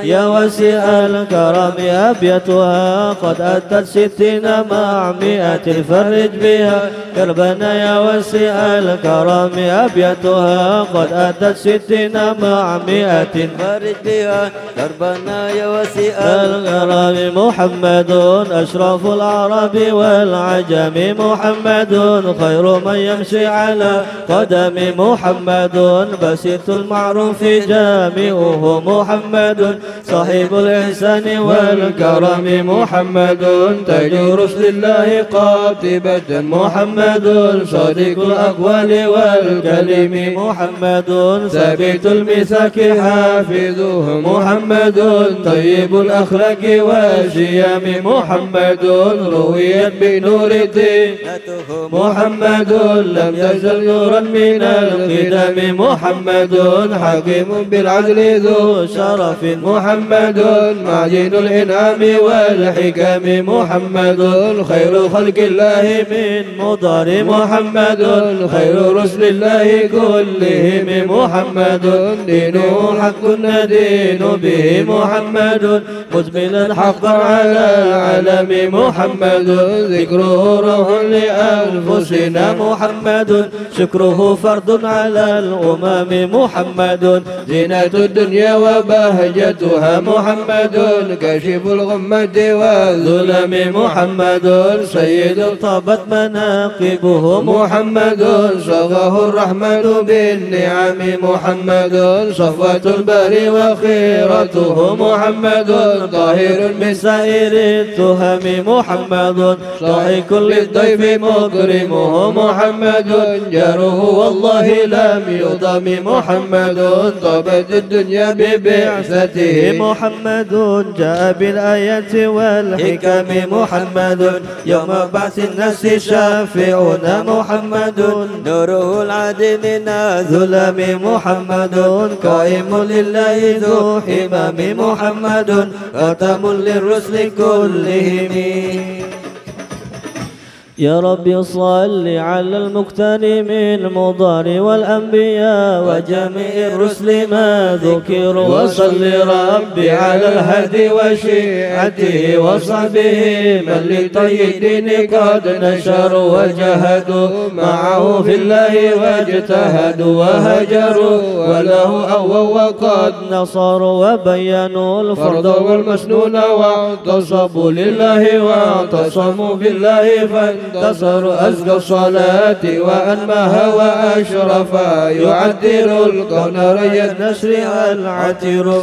يا وسع الكرم أبيتها قد أتت 60 مع 100 فرج بها كربنا يا وسع الكرم أبيتها قد أتت 60 مع 100 فرج بها كربنا يا وسع الكرم محمد أشرف العرب والعجم محمد خير من يمشي على قدم محمد بسيط المعروف جامعه محمد صاحب الإحسان والكرم محمد تاج رسل الله قاطبة محمد صادق الأقوال والكلم محمد ثابت الميثاق حافظه محمد طيب الأخلاق والشيم محمد رويت بنور دينته محمد لم يزل نورا من القدم محمد حكيم بالعدل ذو شرف محمد معجن الإنعام والحكم محمد خير خلق الله من مضر محمد خير رسل الله كلهم محمد دينه حق ندين به محمد مجملا حقا على العالم محمد ذكره روح لأنفسنا محمد شكره فرض على الأمم محمد زينة الدنيا وبهجتها محمد كاشف الغمة والظلم محمد سيد طابت مناقبه محمد صغاه الرحمن بالنعم محمد صفوة البر وخيرته محمد طاهر من سائر التهم محمد ضحك للضيف مكرمه محمد جاره والله لم يضم محمد طابت الدنيا ببعثته محمد جاء بالآيات والحكم محمد يوم بعث الناس شافعنا محمد نوره العادي من الظلم محمد قائم لله ذو حمام محمد خاتم للرسل كلهم يا رب صل على المغتنم المضار والأنبياء وجميع الرسل ما ذكروا وصل ربي على الهدي وشيعته وصحبه من لطي الدين قد نشروا وجهدوا معه في الله واجتهدوا وهجروا وله أووا وقد نصروا وبينوا الفرض والمسنون واعتصموا لله واعتصموا بالله انتصر أزكى الصلاة وأنماها وأشرفا يعدل الكون ري النسر العتر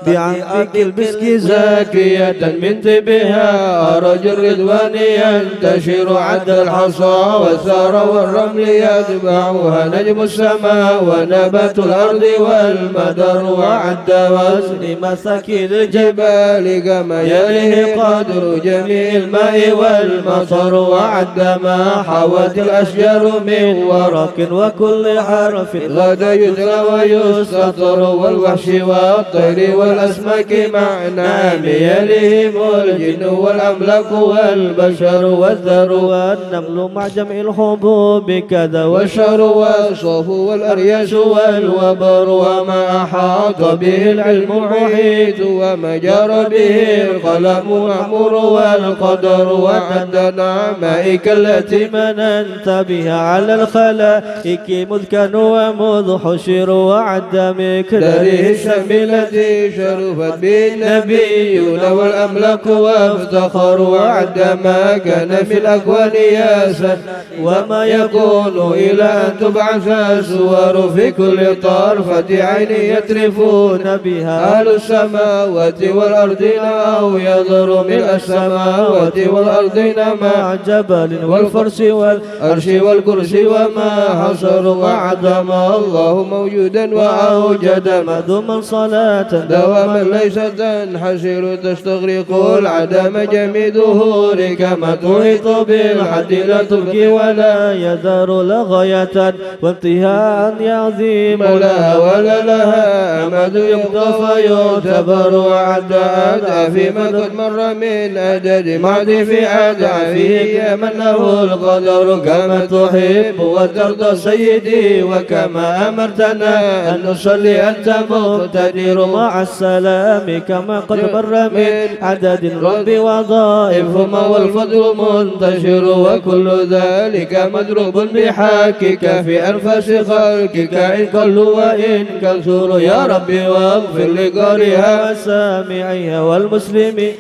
بعمق البسك زاكية من طبها أرج الرضوان ينتشر عد الحصى والثار والرمل يتبعها نجم السماء ونبات الأرض والمدر وعد وزن مساكن الجبال كما يليه قدر جميع الماء والمطر وعد ما حوت الأشجار من ورق وكل حرف غدا يتلى ويسطر والوحش والطير والأسماك مع نعم يليهم الجن والأملاك والبشر والذر والنمل مع جمع الحبوب كذا والشر والصوف والأرياس والوبر وما أحاط به العلم محيط وما جرى به القلم مأمور والقدر وعد نعمائك التي مننت بها على الخلائق مذ كانوا ومذ حشروا وعد مقداره الشم التي شرفت به النبيون والأملاك وافتخروا وعد ما كان في الأكوان ياسا وما يكون إلى أن تبعث الصور في كل طرفة عين يترفون بها أهل السماوات والأرضين أو يضر من السماوات والأرضين مع جبل والفرس والأرش والكرسي وما حصر وعدم الله موجودا وأوجد مذوما صلاة دواما ليس تنحسر تستغرق العدم جميع ظهورك كما تحيط بالحد لا تبكي ولا يذر لغاية وانتهاء يعظيم لها ولا لها أمد يقضى فيعتبر وعد أدعى فيما قد مر من أدد معد في أدعى فيه من له القدر كما تحب وترضى سيدي وكما أمرتنا أن نصلي أنت مقتدر مع السلام كما قد مر من عدد رب وظائفهما والفضل منتشر وكل ذلك مضروب بحقك في أنفس خلقك إن قلوا وإن كثروا يا ربي واغفر لقارئها وسامعيها والمسلمين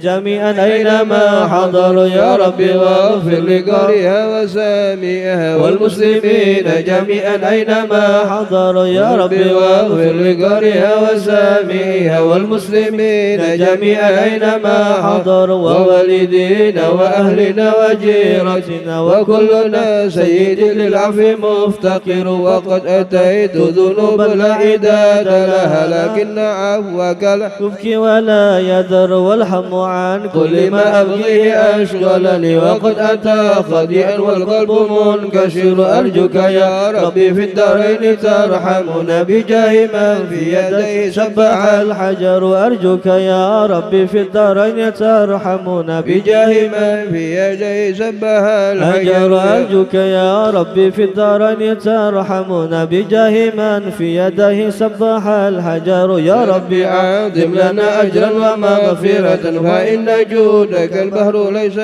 جميعا أينما حضروا يا ربي واغفر لقارئها وسامعها والمسلمين جميعا أينما حضروا يا ربي واغفر لقارئها وسامعها والمسلمين جميعا أينما حضروا ووالدينا وأهلنا وجيرتنا وكلنا سيد للعفو مفتقر وقد أتيت ذنوب لا عداد لها لكن عفوك لا تبكي ولا يذر والهم عن كل ما أبغيه أشغلني والآل وقد أتى خاضعا والقلب منكسر أرجوك يا ربي في الدارين ترحمنا بجاه من في يديه سبح الحجر أرجوك يا ربي في الدارين ترحمنا بجاه من في يديه سبح الحجر الحجر أرجوك يا ربي في الدارين ترحمنا بجاه من في يديه سبح الحجر يا ربي عظم لنا أجرا ومغفرة فإن جودك البحر ليس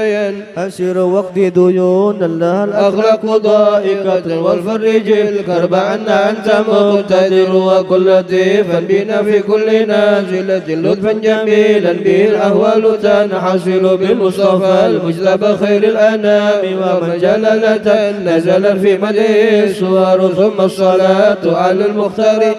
أسر وقت ديون الله الأخلاق ضائقة والفرج الكرب عنا أنت مقتدر وكل لطيفا بنا في كل نازلة لطفا جميلا به الأهوال تنحصل بالمصطفى المجتبى خير الأنام ومن جلالة نزل في مديه الصور ثم الصلاة على المختار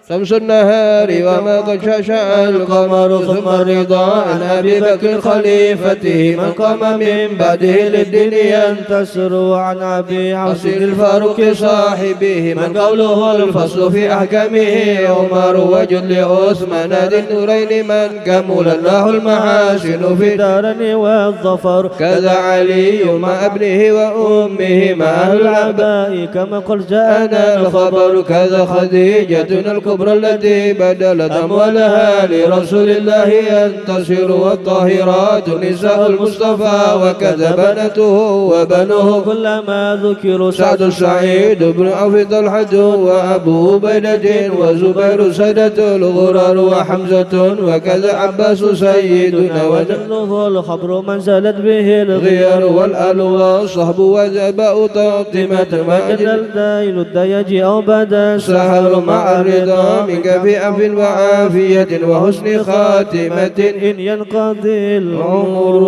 شمس النهار وما قد شاشع القمر ثم الرضا عن أبي بكر خليفته من قام من بعده للدين ينتصر وعن أبي حسن الفاروق صاحبه من قوله الفصل في أحكامه عمر وجل عثمان ذي النورين من كمل الله المحاسن في دارني والظفر كذا علي مع ابنه وأمه مع العباء كما قل جاءنا الخبر كذا خديجة الكبرى التي بدلت أموالها لرسول الله ينتصر والطاهرات نساء المصطفى وكذا بنته وبنوه كلما ذكروا سعد السعيد بن عوف طلحة وأبو عبيدة وزبير سادة الغرار وحمزة وكذا عباس سيدنا وجله الخبر من زالت به الغيار والآل والصحب وزباء طاطمة وجل الدايل الدياج أو بدا سحر مع الرضا منك في عفو وعافية وحسن خاتمة إن ينقضي العمر.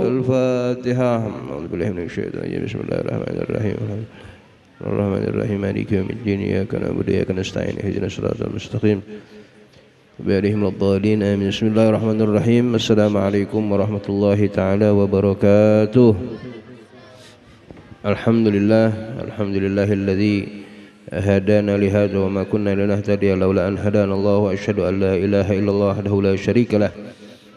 الفاتحة. أعوذ بالله من الشيطان الرجيم. بسم الله الرحمن الرحيم. الرحمن الرحيم مالك يوم الدين إياك نعبد وإياك نستعين اهدنا الصراط المستقيم بأرهم الضالين آمين. بسم الله الرحمن الرحيم. السلام عليكم ورحمة الله تعالى وبركاته. الحمد لله الذي هدانا لهذا وما كنا لنهتدي لولا أن هدانا الله وأشهد أن لا إله إلا الله وحده لا شريك له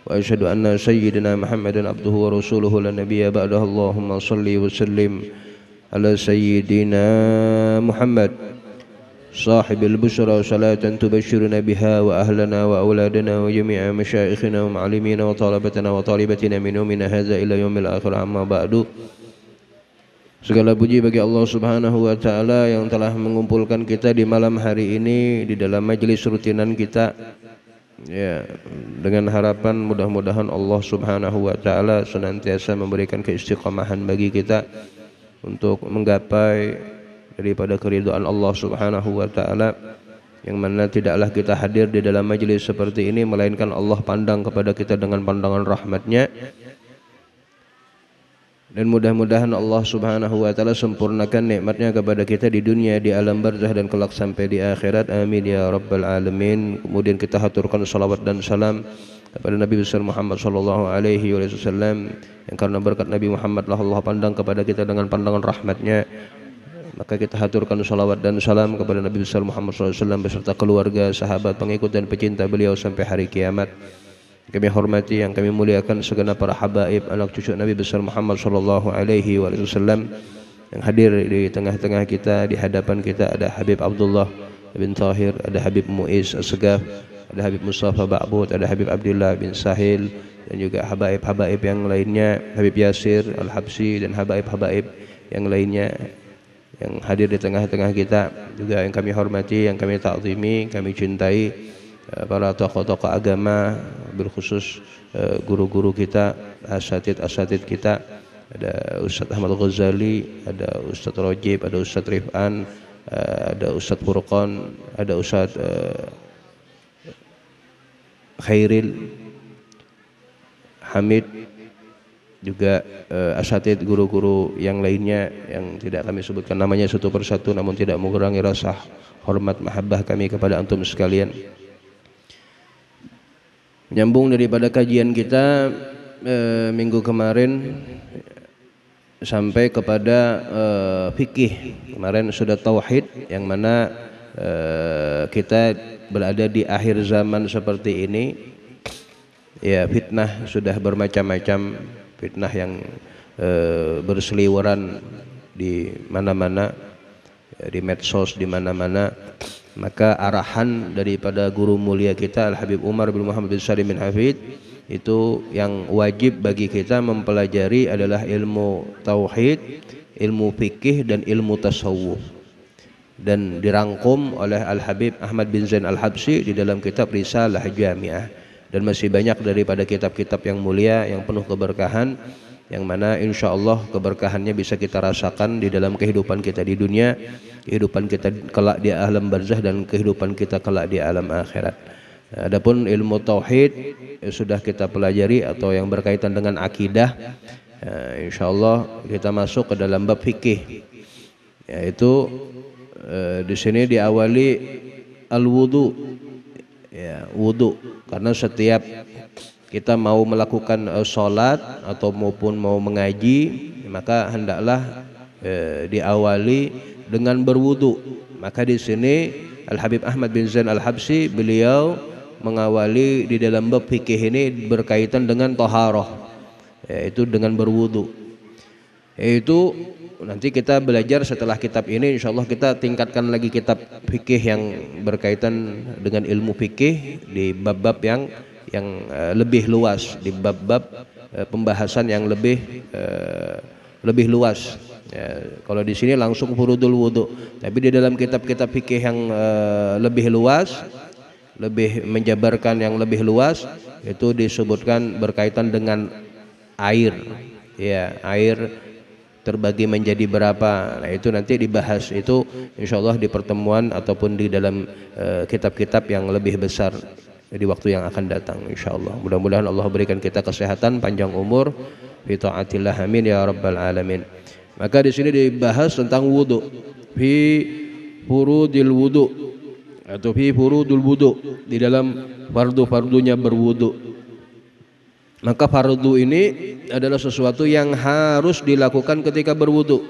وأشهد أن سيدنا محمدا عبده ورسوله لا نبي بعده. اللهم صل وسلم على سيدنا محمد صاحب البشرى صلاة تبشرنا بها وأهلنا وأولادنا وجميع مشايخنا ومعلمينا وطلبتنا وطالبتنا من يومنا هذا إلى يوم الآخر. أما بعد. Segala puji bagi Allah Subhanahu wa Ta'ala yang telah mengumpulkan kita di malam hari ini di dalam majelis rutinan kita, ya, dengan harapan mudah-mudahan Allah Subhanahu wa Ta'ala senantiasa memberikan keistiqomahan bagi kita untuk menggapai daripada keridhaan Allah Subhanahu wa Ta'ala, yang mana tidaklah kita hadir di dalam majelis seperti ini melainkan Allah pandang kepada kita dengan pandangan rahmatnya. Dan mudah-mudahan Allah Subhanahu wa Ta'ala sempurnakan nikmatnya kepada kita di dunia, di alam barzah dan kelak sampai di akhirat. Amin ya rabbal alamin. Kemudian kita haturkan salawat dan salam kepada Nabi besar Muhammad sallallahu alaihi wasallam, yang karena berkat Nabi Muhammad lah Allah pandang kepada kita dengan pandangan rahmatnya. Maka kita haturkan salawat dan salam kepada Nabi besar Muhammad sallallahu alaihi wasallam beserta keluarga, sahabat, pengikut dan pecinta beliau sampai hari kiamat. Kami hormati, yang kami muliakan segenap para habaib, anak cucu Nabi besar Muhammad sallallahu alaihi wasallam yang hadir di tengah-tengah kita. Di hadapan kita ada Habib Abdullah bin Tahir, ada Habib Muiz As-Segaf, ada Habib Mustafa Ba'bud, ada Habib Abdullah bin Sahil, dan juga habaib-habaib yang lainnya, Habib Yasir Al-Habsi dan habaib-habaib yang lainnya yang hadir di tengah-tengah kita. Juga yang kami hormati, yang kami ta'zimi, kami cintai para tokoh-tokoh agama, berkhusus guru-guru kita, asatid kita. Ada Ustadz Ahmad Ghazali, ada Ustadz Rajib, ada Ustadz Rif'an, ada Ustadz Furqan, ada Ustadz Khairil Hamid, juga asatid guru-guru yang lainnya yang tidak kami sebutkan namanya satu persatu, namun tidak mengurangi rasa hormat mahabbah kami kepada antum sekalian. Menyambung daripada kajian kita minggu kemarin sampai kepada fikih. Kemarin sudah tauhid, yang mana kita berada di akhir zaman seperti ini. Ya, fitnah sudah bermacam-macam, fitnah yang berseliweran di mana-mana, di medsos, di mana-mana. Maka arahan daripada guru mulia kita Al-Habib Umar bin Muhammad bin Salim bin Hafid itu yang wajib bagi kita mempelajari adalah ilmu tauhid, ilmu fikih dan ilmu tasawuf, dan dirangkum oleh Al-Habib Ahmad bin Zain Al-Habsyi di dalam kitab Risalah Jami'ah. Dan masih banyak daripada kitab-kitab yang mulia yang penuh keberkahan, yang mana insya Allah keberkahannya bisa kita rasakan di dalam kehidupan kita di dunia, kehidupan kita kelak di alam barzah, dan kehidupan kita kelak di alam akhirat. Adapun ilmu tauhid sudah kita pelajari atau yang berkaitan dengan akidah, insya Allah kita masuk ke dalam bab fikih, yaitu di sini diawali al-wudu, ya, wudu, karena setiap kita mau melakukan sholat atau maupun mau mengaji, maka hendaklah diawali dengan berwudu. Maka di sini Al-Habib Ahmad bin Zain Al-Habsyi beliau mengawali di dalam bab fikih ini berkaitan dengan taharah, yaitu dengan berwudu. Yaitu nanti kita belajar setelah kitab ini, insya Allah kita tingkatkan lagi kitab fikih yang berkaitan dengan ilmu fikih di bab-bab yang lebih luas, di bab-bab pembahasan yang lebih luas. Ya, kalau di sini langsung furudul wudu, tapi di dalam kitab-kitab fikih yang lebih luas, lebih menjabarkan yang lebih luas, itu disebutkan berkaitan dengan air. Ya, air terbagi menjadi berapa. Nah, itu nanti dibahas itu insya Allah di pertemuan ataupun di dalam kitab-kitab yang lebih besar di waktu yang akan datang, insyaallah. Mudah-mudahan Allah berikan kita kesehatan, panjang umur, fi taatillah, amin ya rabbal alamin. Maka di sini dibahas tentang wudu, fi furudil wudu atau fi furudul wudu, di dalam fardu-fardunya berwudu. Maka fardu ini adalah sesuatu yang harus dilakukan ketika berwudu.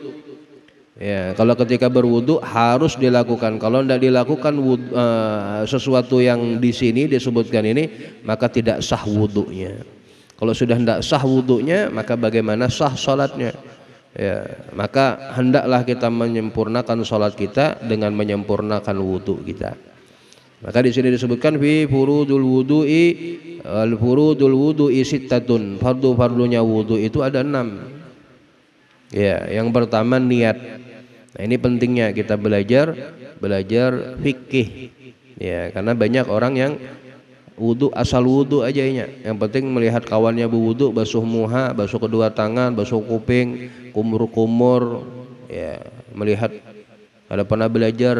Ya, kalau ketika berwudu harus dilakukan. Kalau tidak dilakukan sesuatu yang di sini disebutkan ini, maka tidak sah wudunya. Kalau sudah tidak sah wudunya, maka bagaimana sah salatnya? Ya, maka hendaklah kita menyempurnakan salat kita dengan menyempurnakan wudu kita. Maka di sini disebutkan fi furudul wudu'i, al furudul wudu'i sittatun. Fardu-fardunya wudu itu ada 6. Ya, yang pertama niat. Nah, ini pentingnya kita belajar fikih, ya, karena banyak orang yang wudu asal wudu aja nya. Yang penting melihat kawannya berwudu, basuh muha, basuh kedua tangan, basuh kuping, kumur-kumur, ya, melihat. Kada pernah belajar,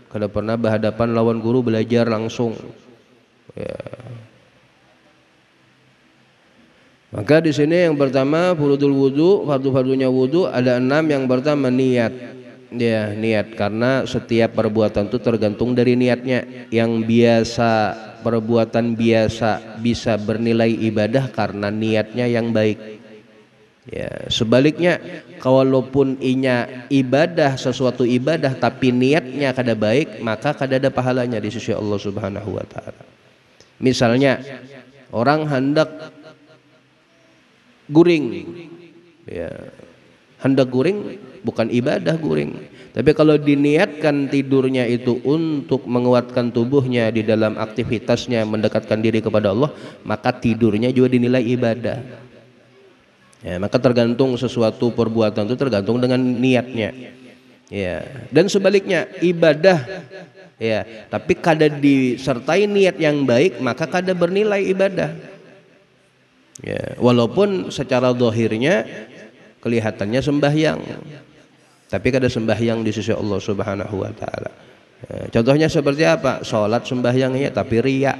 kada pernah berhadapan lawan guru belajar langsung, ya. Maka di sini yang pertama furudul wudu, fardu-fardunya wudu ada 6. Yang pertama niat. Ya, niat, karena setiap perbuatan itu tergantung dari niatnya. Yang biasa, perbuatan biasa bisa bernilai ibadah karena niatnya yang baik. Ya, sebaliknya kalaupun inya ibadah, sesuatu ibadah tapi niatnya kada baik, maka kada ada pahalanya di sisi Allah Subhanahu wa taala. Misalnya orang hendak guring, ya, hendak guring bukan ibadah guring, tapi kalau diniatkan tidurnya itu untuk menguatkan tubuhnya di dalam aktivitasnya mendekatkan diri kepada Allah, maka tidurnya juga dinilai ibadah. Ya, maka tergantung sesuatu perbuatan itu tergantung dengan niatnya. Ya, dan sebaliknya ibadah, ya, tapi kada disertai niat yang baik, maka kada bernilai ibadah. Ya, walaupun secara zahirnya kelihatannya sembahyang, tapi kada sembahyang di sisi Allah Subhanahu wa taala. Ya, contohnya seperti apa? Salat sembahyangnya tapi riya.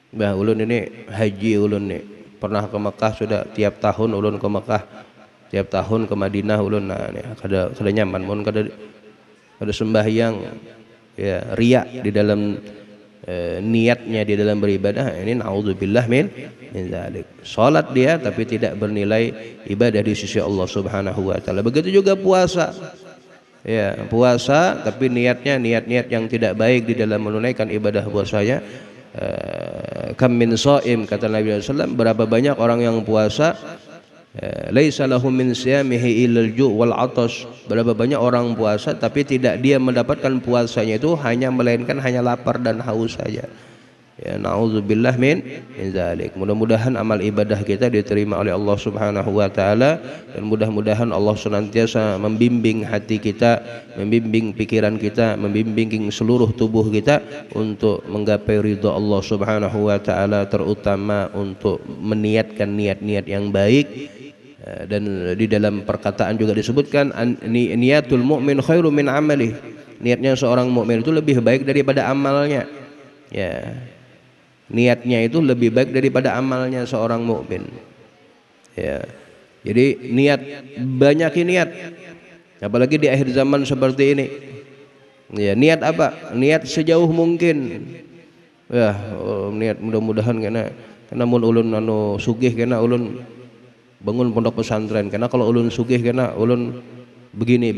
Bah, ulun ini haji, ulun nih pernah ke Mekah, sudah tiap tahun ulun ke Mekah, tiap tahun ke Madinah ulun, nah nih kada nyaman mun kada sembahyang, ya, riya di dalam niatnya di dalam beribadah. Ini naudzubillah min dzalik. Salat dia tapi tidak bernilai ibadah di sisi Allah Subhanahu wa taala. Begitu juga puasa. Ya, puasa tapi niatnya niat yang tidak baik di dalam menunaikan ibadah puasanya. Kam min shaim, kata Nabi sallallahu alaihi wasallam, berapa banyak orang yang puasa Laisa lahum min siyamihi illal ju' wal 'atash. Berapa banyak orang puasa tapi tidak dia mendapatkan puasanya itu melainkan hanya lapar dan haus saja. Ya, na'udzubillah min zalik. Mudah-mudahan amal ibadah kita diterima oleh Allah Subhanahu wa taala, dan mudah-mudahan Allah senantiasa membimbing hati kita, membimbing pikiran kita, membimbing seluruh tubuh kita untuk menggapai ridha Allah Subhanahu wa taala, terutama untuk meniatkan niat-niat yang baik. Dan di dalam perkataan juga disebutkan niatul mu'min khairu min amalih. Niatnya seorang mukmin itu lebih baik daripada amalnya. Ya. Niatnya itu lebih baik daripada amalnya seorang mukmin. Ya. Jadi banyakin niat. Apalagi di akhir zaman seperti ini. Ya, niat apa? Niat sejauh mungkin. Ya, niat mudah-mudahan karena mun ulun sugih kena ulun bangun pondok pesantren, karena kalau ulun sugih kena ulun begini.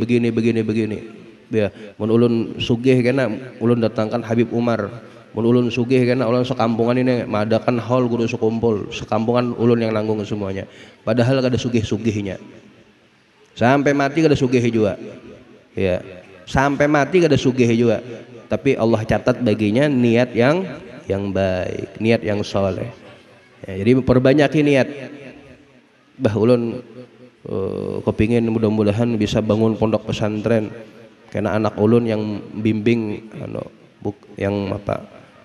Ya, mun ulun sugih kena ulun datangkan Habib Umar. Mun ulun sugih kena ulun sekampungan ini madakan haul guru sekumpul, sekampungan ulun yang nanggung semuanya. Padahal kada sugih-sugihnya. Sampai mati kada sugih juga. Ya, sampai mati kada sugih juga. Tapi Allah catat baginya niat yang baik, niat yang soleh. Ya, jadi perbanyaki niat. Ulun kepingin mudah-mudahan bisa bangun pondok pesantren karena anak ulun yang bimbing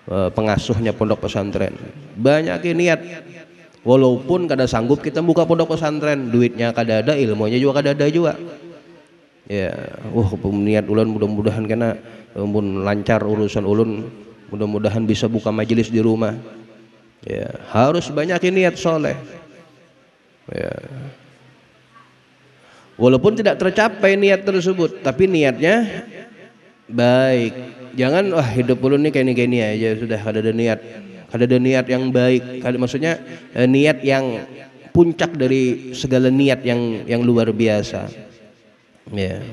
pengasuhnya pondok pesantren. Banyak niat. Walaupun kada sanggup kita buka pondok pesantren, duitnya kada ada, ilmunya juga kada ada juga. Ya, niat ulun mudah-mudahan karena lancar urusan ulun, mudah-mudahan bisa buka majelis di rumah. Ya, harus banyak niat soleh. Ya. Walaupun tidak tercapai niat tersebut, tapi niatnya baik. Jangan hidup ulun ini kayak gini aja sudah, kada ada niat yang baik. Maksudnya niat yang puncak dari segala niat yang luar biasa. Ya.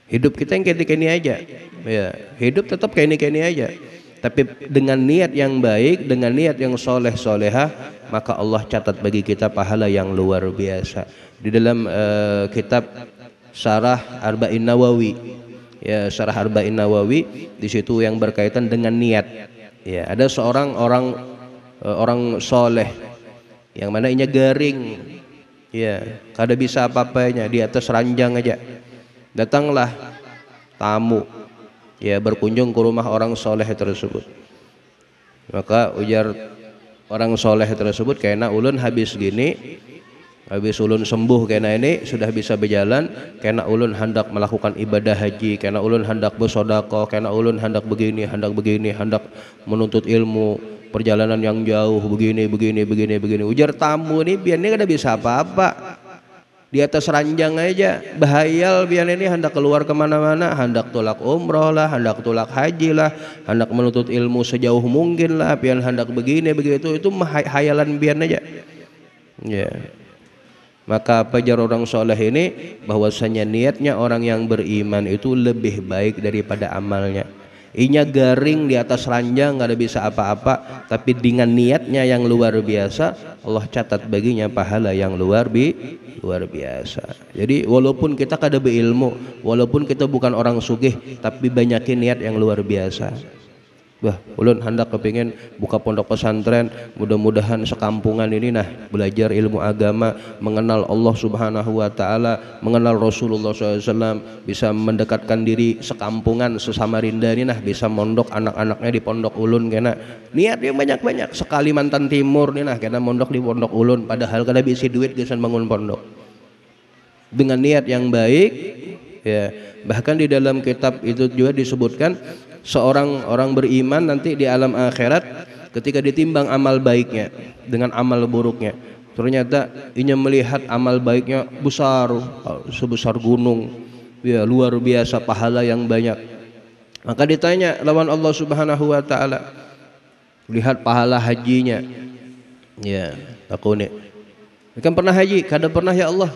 Hidup kita yang kayak gini aja. Ya, hidup tetap kayak gini aja. Tapi dengan niat yang baik, dengan niat yang soleh-solehah, maka Allah catat bagi kita pahala yang luar biasa. Di dalam kitab Syarah Arba'in Nawawi, ya, Syarah Arba'in Nawawi, di situ yang berkaitan dengan niat. Ya, ada seorang orang soleh yang mana inya garing, ya, kada bisa apa-apanya, di atas ranjang aja. Datanglah tamu, ya, berkunjung ke rumah orang soleh tersebut. Maka ujar orang soleh tersebut, kena ulun habis ulun sembuh, kena ini sudah bisa berjalan, kena ulun hendak melakukan ibadah haji, kena ulun hendak bersedekah, kena ulun hendak begini, hendak menuntut ilmu, perjalanan yang jauh begini. Ujar tamu ini biarnya kada bisa apa-apa, di atas ranjang aja, bahayal biar ini hendak keluar kemana-mana, hendak tolak umroh lah, hendak tolak haji lah, hendak menuntut ilmu sejauh mungkin lah, biar hendak begini begitu, itu hayalan biar aja. Ya. Maka pajar orang soleh ini bahwasanya niatnya orang yang beriman itu lebih baik daripada amalnya. Inya garing di atas ranjang, gak ada bisa apa-apa, tapi dengan niatnya yang luar biasa, Allah catat baginya pahala yang luar biasa. Jadi walaupun kita kada berilmu, walaupun kita bukan orang sugih, tapi banyakin niat yang luar biasa. Ulun hendak kepingin buka pondok pesantren, mudah-mudahan sekampungan ini belajar ilmu agama, mengenal Allah Subhanahu wa taala, mengenal Rasulullah SAW, bisa mendekatkan diri sekampungan sesama rinda ini bisa mondok anak-anaknya di pondok ulun kena. Niat yang banyak-banyak, sekalimantan Timur nih kena mondok di pondok ulun, padahal kada bisa duit gesan bangun pondok. Dengan niat yang baik, ya, bahkan di dalam kitab itu juga disebutkan seorang orang beriman nanti di alam akhirat ketika ditimbang amal baiknya dengan amal buruknya, ternyata inya melihat amal baiknya besar, sebesar gunung, ya, luar biasa pahala yang banyak. Maka ditanya lawan Allah Subhanahu wa taala, lihat pahala hajinya, ya, aku nih kan pernah haji, kada pernah ya Allah.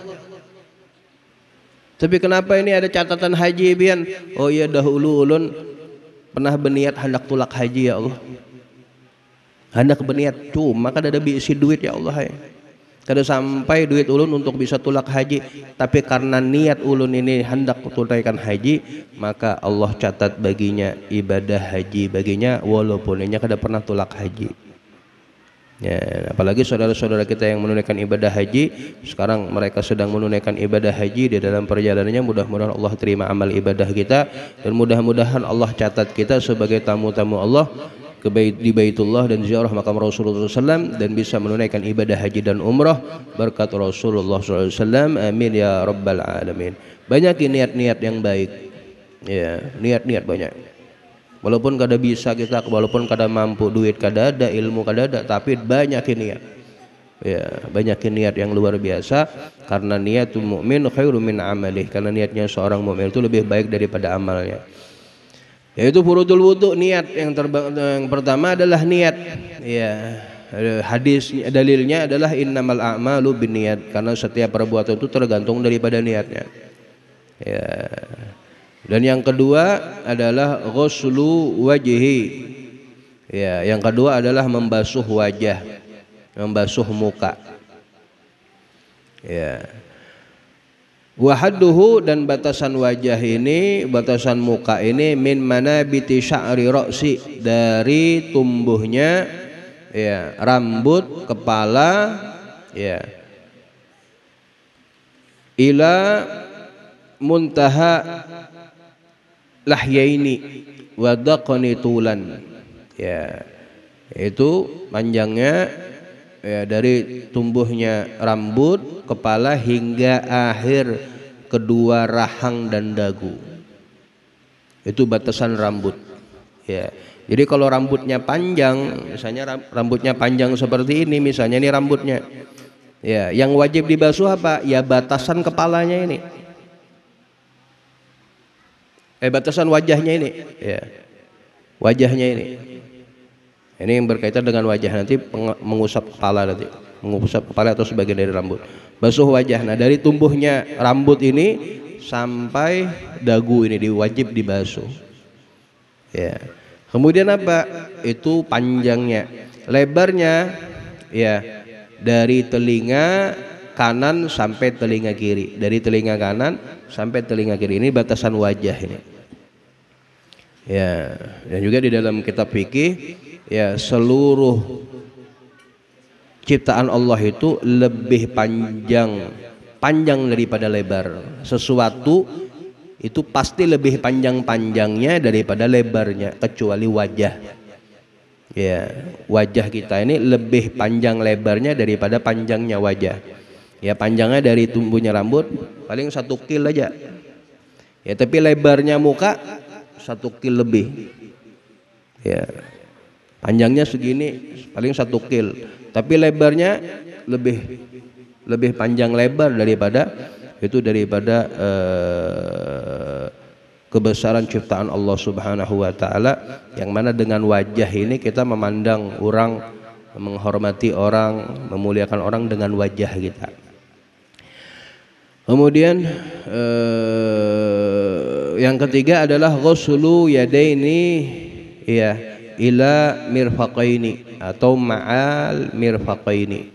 Tapi kenapa ini ada catatan haji bian? Oh iya, dahulu ulun pernah berniat hendak tulak haji ya Allah. Hendak berniat, cuma kan ada bisi duit ya Allah. Tidak sampai duit ulun untuk bisa tulak haji, tapi karena niat ulun ini hendak tunaikan haji, maka Allah catat baginya ibadah haji baginya walaupun inya kada pernah tulak haji. Ya, apalagi saudara-saudara kita yang menunaikan ibadah haji, sekarang mereka sedang menunaikan ibadah haji di dalam perjalanannya, mudah-mudahan Allah terima amal ibadah kita dan mudah-mudahan Allah catat kita sebagai tamu-tamu Allah di Baitullah dan ziarah makam Rasulullah SAW dan bisa menunaikan ibadah haji dan umrah berkat Rasulullah SAW. Amin ya rabbal alamin. Banyak niat-niat yang baik, ya, niat-niat banyak. Walaupun kada bisa kita, walaupun kada mampu, duit kada ada, ilmu kada ada, tapi banyak niat. Ya, banyak niat yang luar biasa, karena niatul mukmin khairum min amalih, karena niatnya seorang mukmin itu lebih baik daripada amalnya. Yaitu furudul wudu, niat yang pertama adalah niat. Ya, hadis dalilnya adalah innamal a'malu binniyat, karena setiap perbuatan itu tergantung daripada niatnya. Ya. Dan yang kedua adalah ghuslu wajhi. Ya, yang kedua adalah membasuh wajah, membasuh muka. Ya. Wahadduhu, dan batasan wajah ini, batasan muka ini, min manabiti sya'ri ra'si, dari tumbuhnya ya rambut kepala ya ila muntaha lahyaini wa daqani tulan, ya, itu panjangnya ya dari tumbuhnya rambut kepala hingga akhir kedua rahang dan dagu. Itu batasan rambut, ya. Jadi kalau rambutnya panjang, misalnya rambutnya panjang seperti ini, misalnya ini rambutnya, ya, yang wajib dibasuh apa? Ya batasan kepalanya ini, batasan wajahnya ini, ya, wajahnya ini. Ini yang berkaitan dengan wajah, nanti mengusap kepala, nanti mengusap kepala atau sebagian dari rambut. Basuh wajah. Nah, dari tumbuhnya rambut ini sampai dagu ini diwajib dibasuh. Ya. Kemudian apa? Itu panjangnya, lebarnya ya dari telinga kanan sampai telinga kiri, dari telinga kanan sampai telinga kiri. Ini batasan wajah ini. Ya, dan juga di dalam kitab fikih ya seluruh ciptaan Allah itu lebih panjang daripada lebar. Sesuatu itu pasti lebih panjangnya daripada lebarnya, kecuali wajah. Ya, wajah kita ini lebih panjang lebarnya daripada panjangnya wajah. Ya, panjangnya dari tumbuhnya rambut paling 1 kil aja. Ya, tapi lebarnya muka 1 kil lebih. Ya. Panjangnya segini paling 1 kil, tapi lebarnya lebih panjang lebar daripada kebesaran ciptaan Allah Subhanahu wa taala, yang mana dengan wajah ini kita memandang orang, menghormati orang, memuliakan orang dengan wajah kita. Kemudian yang ketiga adalah ghuslu yadaini ya ila mirfaqaini atau ma'al mirfaqaini,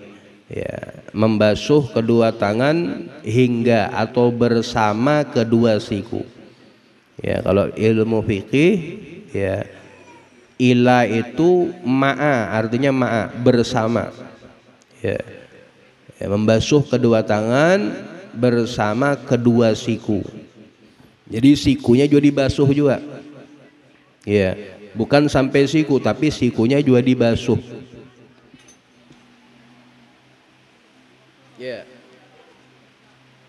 ya, membasuh kedua tangan hingga atau bersama kedua siku. Ya, kalau ilmu fikih ya ila itu ma'a, artinya ma'a, bersama. Ya, ya, membasuh kedua tangan bersama kedua siku. Jadi sikunya juga dibasuh juga. Ya, bukan sampai siku, tapi sikunya juga dibasuh. Ya.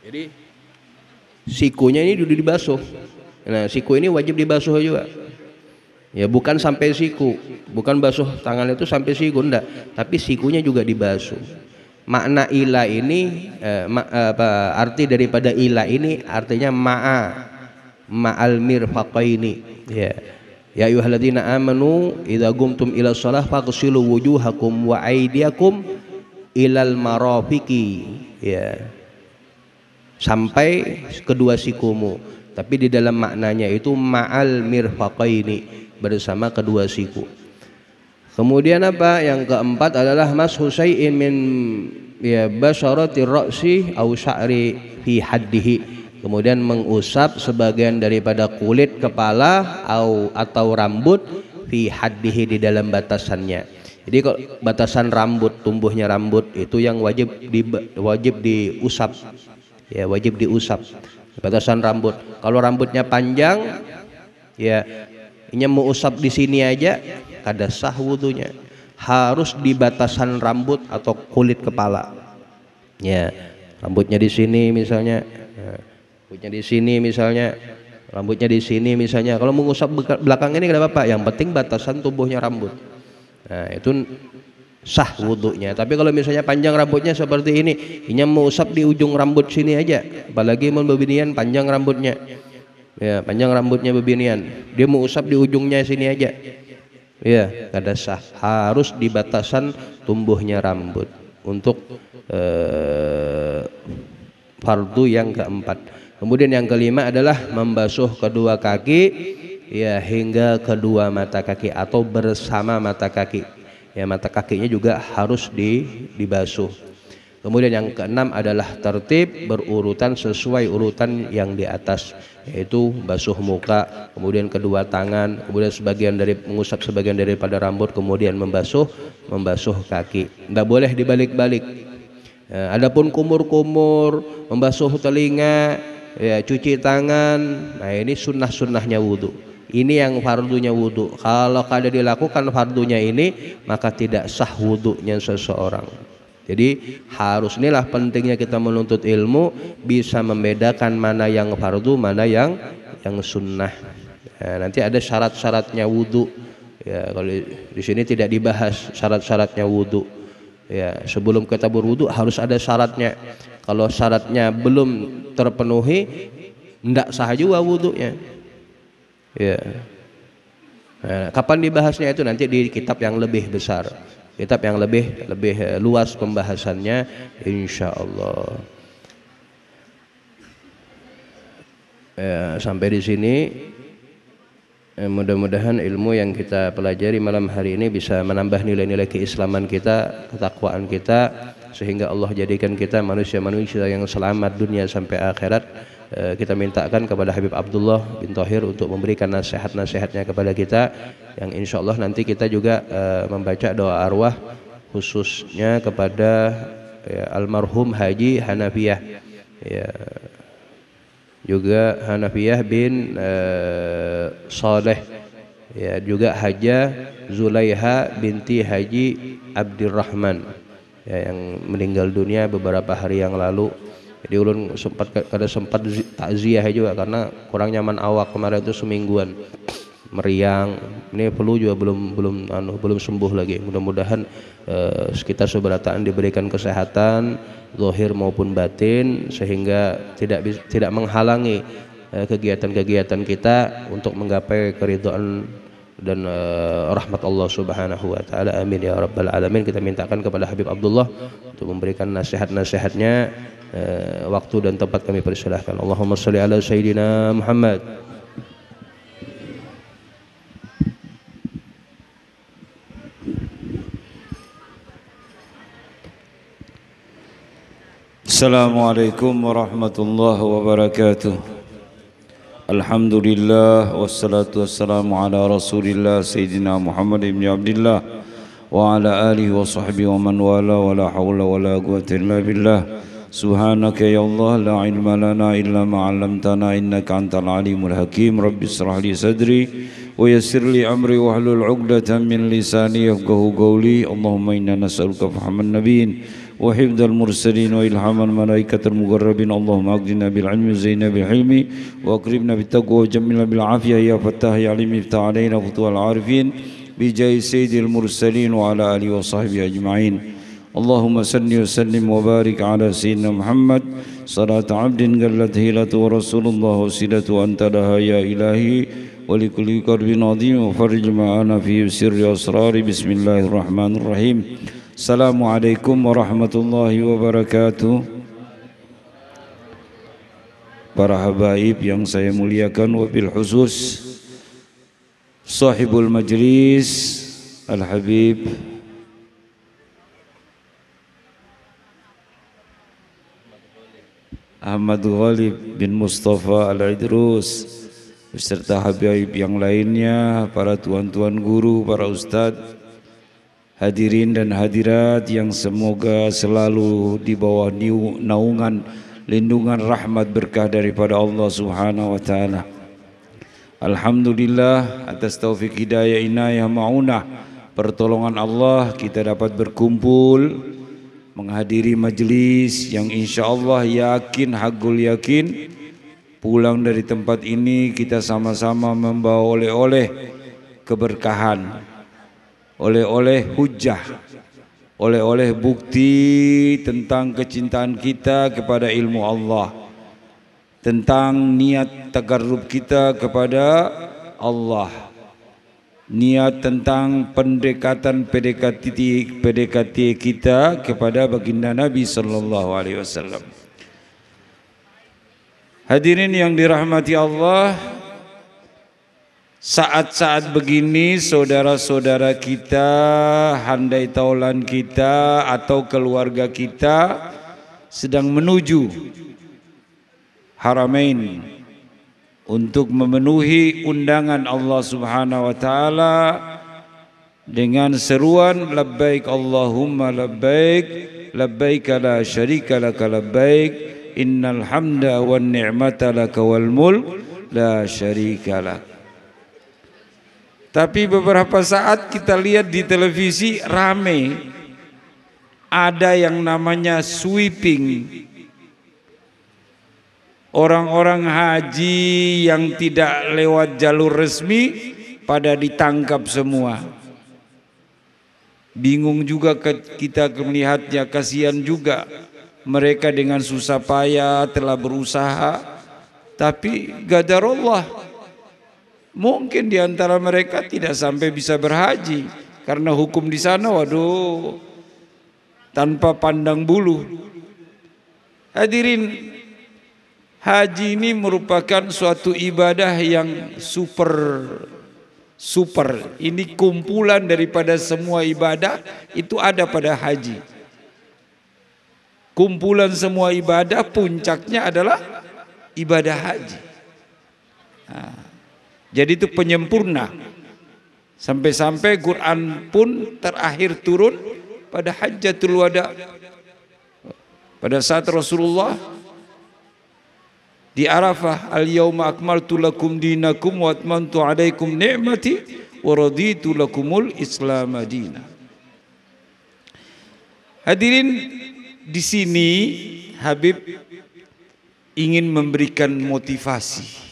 Jadi sikunya ini sudah dibasuh. Nah, siku ini wajib dibasuh juga. Ya, bukan sampai siku, bukan basuh tangan itu sampai siku, enggak, tapi sikunya juga dibasuh. Makna ila ini arti daripada ila ini artinya ma'al mirfaqaini. Ya. Ya ayyuhalladzina amanu idza qumtum ila shalah faghsilu wujuhakum wa aydiyakum ilal marafiqi, ya, sampai kedua sikumu, tapi di dalam maknanya itu ma'al mirfaqaini, bersama kedua siku. Kemudian apa? Yang keempat adalah mashu syai'in min ya basyaratir ra'si au sya'ri fi haddihi, kemudian mengusap sebagian daripada kulit kepala atau rambut fi haddihi, di dalam batasannya. Jadi kalau batasan rambut, tumbuhnya rambut itu yang wajib diusap, ya wajib diusap batasan rambut. Kalau rambutnya panjang, ya ini mau usap di sini aja kada sah wudunya, harus di batasan rambut atau kulit kepala. Ya, rambutnya di sini misalnya, rambutnya di sini misalnya, rambutnya di sini misalnya. Kalau mengusap belakang ini tidak apa-apa, yang penting batasan tubuhnya rambut. Nah, itu sah wudunya. Tapi kalau misalnya panjang rambutnya seperti ini mau usap di ujung rambut sini aja, apalagi mau bebinian panjang rambutnya, ya panjang rambutnya bebinian, dia mau usap di ujungnya sini aja, ya kada sah, harus di batasan tumbuhnya rambut untuk fardu yang keempat. Kemudian yang kelima adalah membasuh kedua kaki, ya hingga kedua mata kaki atau bersama mata kaki. Ya, mata kakinya juga harus dibasuh. Kemudian yang keenam adalah tertib berurutan sesuai urutan yang di atas, yaitu basuh muka, kemudian kedua tangan, kemudian mengusap sebagian daripada rambut, kemudian membasuh kaki. Tidak boleh dibalik-balik. Ya, adapun kumur-kumur, membasuh telinga, ya cuci tangan, nah ini sunnah-sunnahnya wudu. Ini yang fardunya wudu. Kalau kada dilakukan fardunya ini, maka tidak sah wudunya seseorang. Jadi harus, inilah pentingnya kita menuntut ilmu, bisa membedakan mana yang fardu, mana yang sunnah. Ya, nanti ada syarat-syaratnya wudu. Ya, kalau di sini tidak dibahas syarat-syaratnya wudu. Ya, sebelum kita berwudu harus ada syaratnya. Kalau syaratnya belum terpenuhi, tidak sah juga wudunya. Ya. Nah, kapan dibahasnya itu nanti di kitab yang lebih besar, kitab yang lebih luas pembahasannya, insya Allah. Ya, sampai di sini, mudah-mudahan ilmu yang kita pelajari malam hari ini bisa menambah nilai-nilai keislaman kita, ketakwaan kita, sehingga Allah jadikan kita manusia-manusia yang selamat dunia sampai akhirat. Kita mintakan kepada Habib Abdullah bin Thahir untuk memberikan nasihat-nasihatnya kepada kita, yang insya Allah nanti kita juga membaca doa arwah khususnya kepada almarhum Haji Hanafiyah, ya, juga Hanafiyah bin Saleh, ya, juga Hajah Zulaiha binti Haji Abdurrahman, ya, yang meninggal dunia beberapa hari yang lalu. Jadi ulun sempat takziah juga karena kurang nyaman awak kemarin itu semingguan meriang. Ini perlu juga belum sembuh lagi. Mudah-mudahan kita seberataan diberikan kesehatan zahir maupun batin, sehingga tidak menghalangi kegiatan-kegiatan kita untuk menggapai keridhaan dan rahmat Allah Subhanahu wa taala. Amin ya rabbal alamin. Kita mintakan kepada Habib Abdullah untuk memberikan nasihat-nasihatnya. Waktu dan tempat kami persilahkan. Allahumma shalli ala sayyidina Muhammad. Assalamualaikum warahmatullahi wabarakatuh. Alhamdulillah wassalatu wassalamu ala Rasulillah Sayyidina Muhammad ibn Abdullah wa ala alihi wa sahbihi wa man wala wa la hawla wa la quwwata illa billah. Subhanaka ya Allah la ilma lana illa ma 'allamtana innaka antal alimul hakim. Rabbi israh li sadri wa yassir li amri wahlul 'uqdatam min lisani yafqahu qawli. Allahumma inna nas'aluka fahman nabiyyin wa hifdzal mursalin wa ilhamal malaikatil muqarrabin. Allahumma aghdina bil ilmi zaina bil hilmi wa akrimna bit taqwa wa jammilna bil afiyah ya fattah ya alim iftah alaina futuhal arifin bi jahi sayyidil mursalin wa ala alihi wa sahbihi ajma'in. Allahumma salli wa sallim wa barik ala sayyidina Muhammad salatu abdin gallat hilatu wa rasulullah wasilatu anta laha ya ilahi wa likulli karbin adhim wa farij ma'ana fi sirri asrari. Bismillahirrahmanirrahim. Assalamualaikum warahmatullahi wabarakatuh. Para habaib yang saya muliakan, wabil khusus sahibul majlis Al-Habib Ahmad Ghalib bin Mustafa Al-Idrus beserta Habib yang lainnya, para tuan-tuan guru, para ustadz, hadirin dan hadirat yang semoga selalu di bawah naungan lindungan rahmat berkah daripada Allah Subhanahu wa taala. Alhamdulillah atas taufik hidayah inayah maunah pertolongan Allah kita dapat berkumpul menghadiri majelis yang insyaallah yakin hakul yakin pulang dari tempat ini kita sama-sama membawa oleh-oleh keberkahan, oleh-oleh hujah, oleh-oleh bukti tentang kecintaan kita kepada ilmu Allah, tentang niat takarrub kita kepada Allah, niat tentang pendekatan PDKT kita kepada baginda Nabi sallallahu alaihi wasallam. Hadirin yang dirahmati Allah, saat-saat begini saudara-saudara kita, handai taulan kita atau keluarga kita sedang menuju Haramain untuk memenuhi undangan Allah Subhanahu wa taala dengan seruan labbaik Allahumma labbaik labbaik la syarika laka labbaik innal hamda wan ni'mata laka wal mulk la syarika lak. Tapi beberapa saat kita lihat di televisi rame ada yang namanya sweeping. Orang-orang haji yang tidak lewat jalur resmi pada ditangkap semua. Bingung juga kita melihatnya, kasihan juga. Mereka dengan susah payah telah berusaha, tapi qadarullah. Mungkin di antara mereka tidak sampai bisa berhaji karena hukum di sana waduh tanpa pandang bulu. Hadirin, haji ini merupakan suatu ibadah yang super. Ini kumpulan daripada semua ibadah itu ada pada haji. Kumpulan semua ibadah puncaknya adalah ibadah haji. Nah, jadi itu penyempurna. Sampai-sampai Quran pun terakhir turun pada Hajjatul Wada. Pada saat Rasulullah di Arafah, al-yawma akmaltu lakum dinakum wa atmamtu alaikum ni'mati wa raditu lakumul Islam madina. Hadirin, di sini Habib ingin memberikan motivasi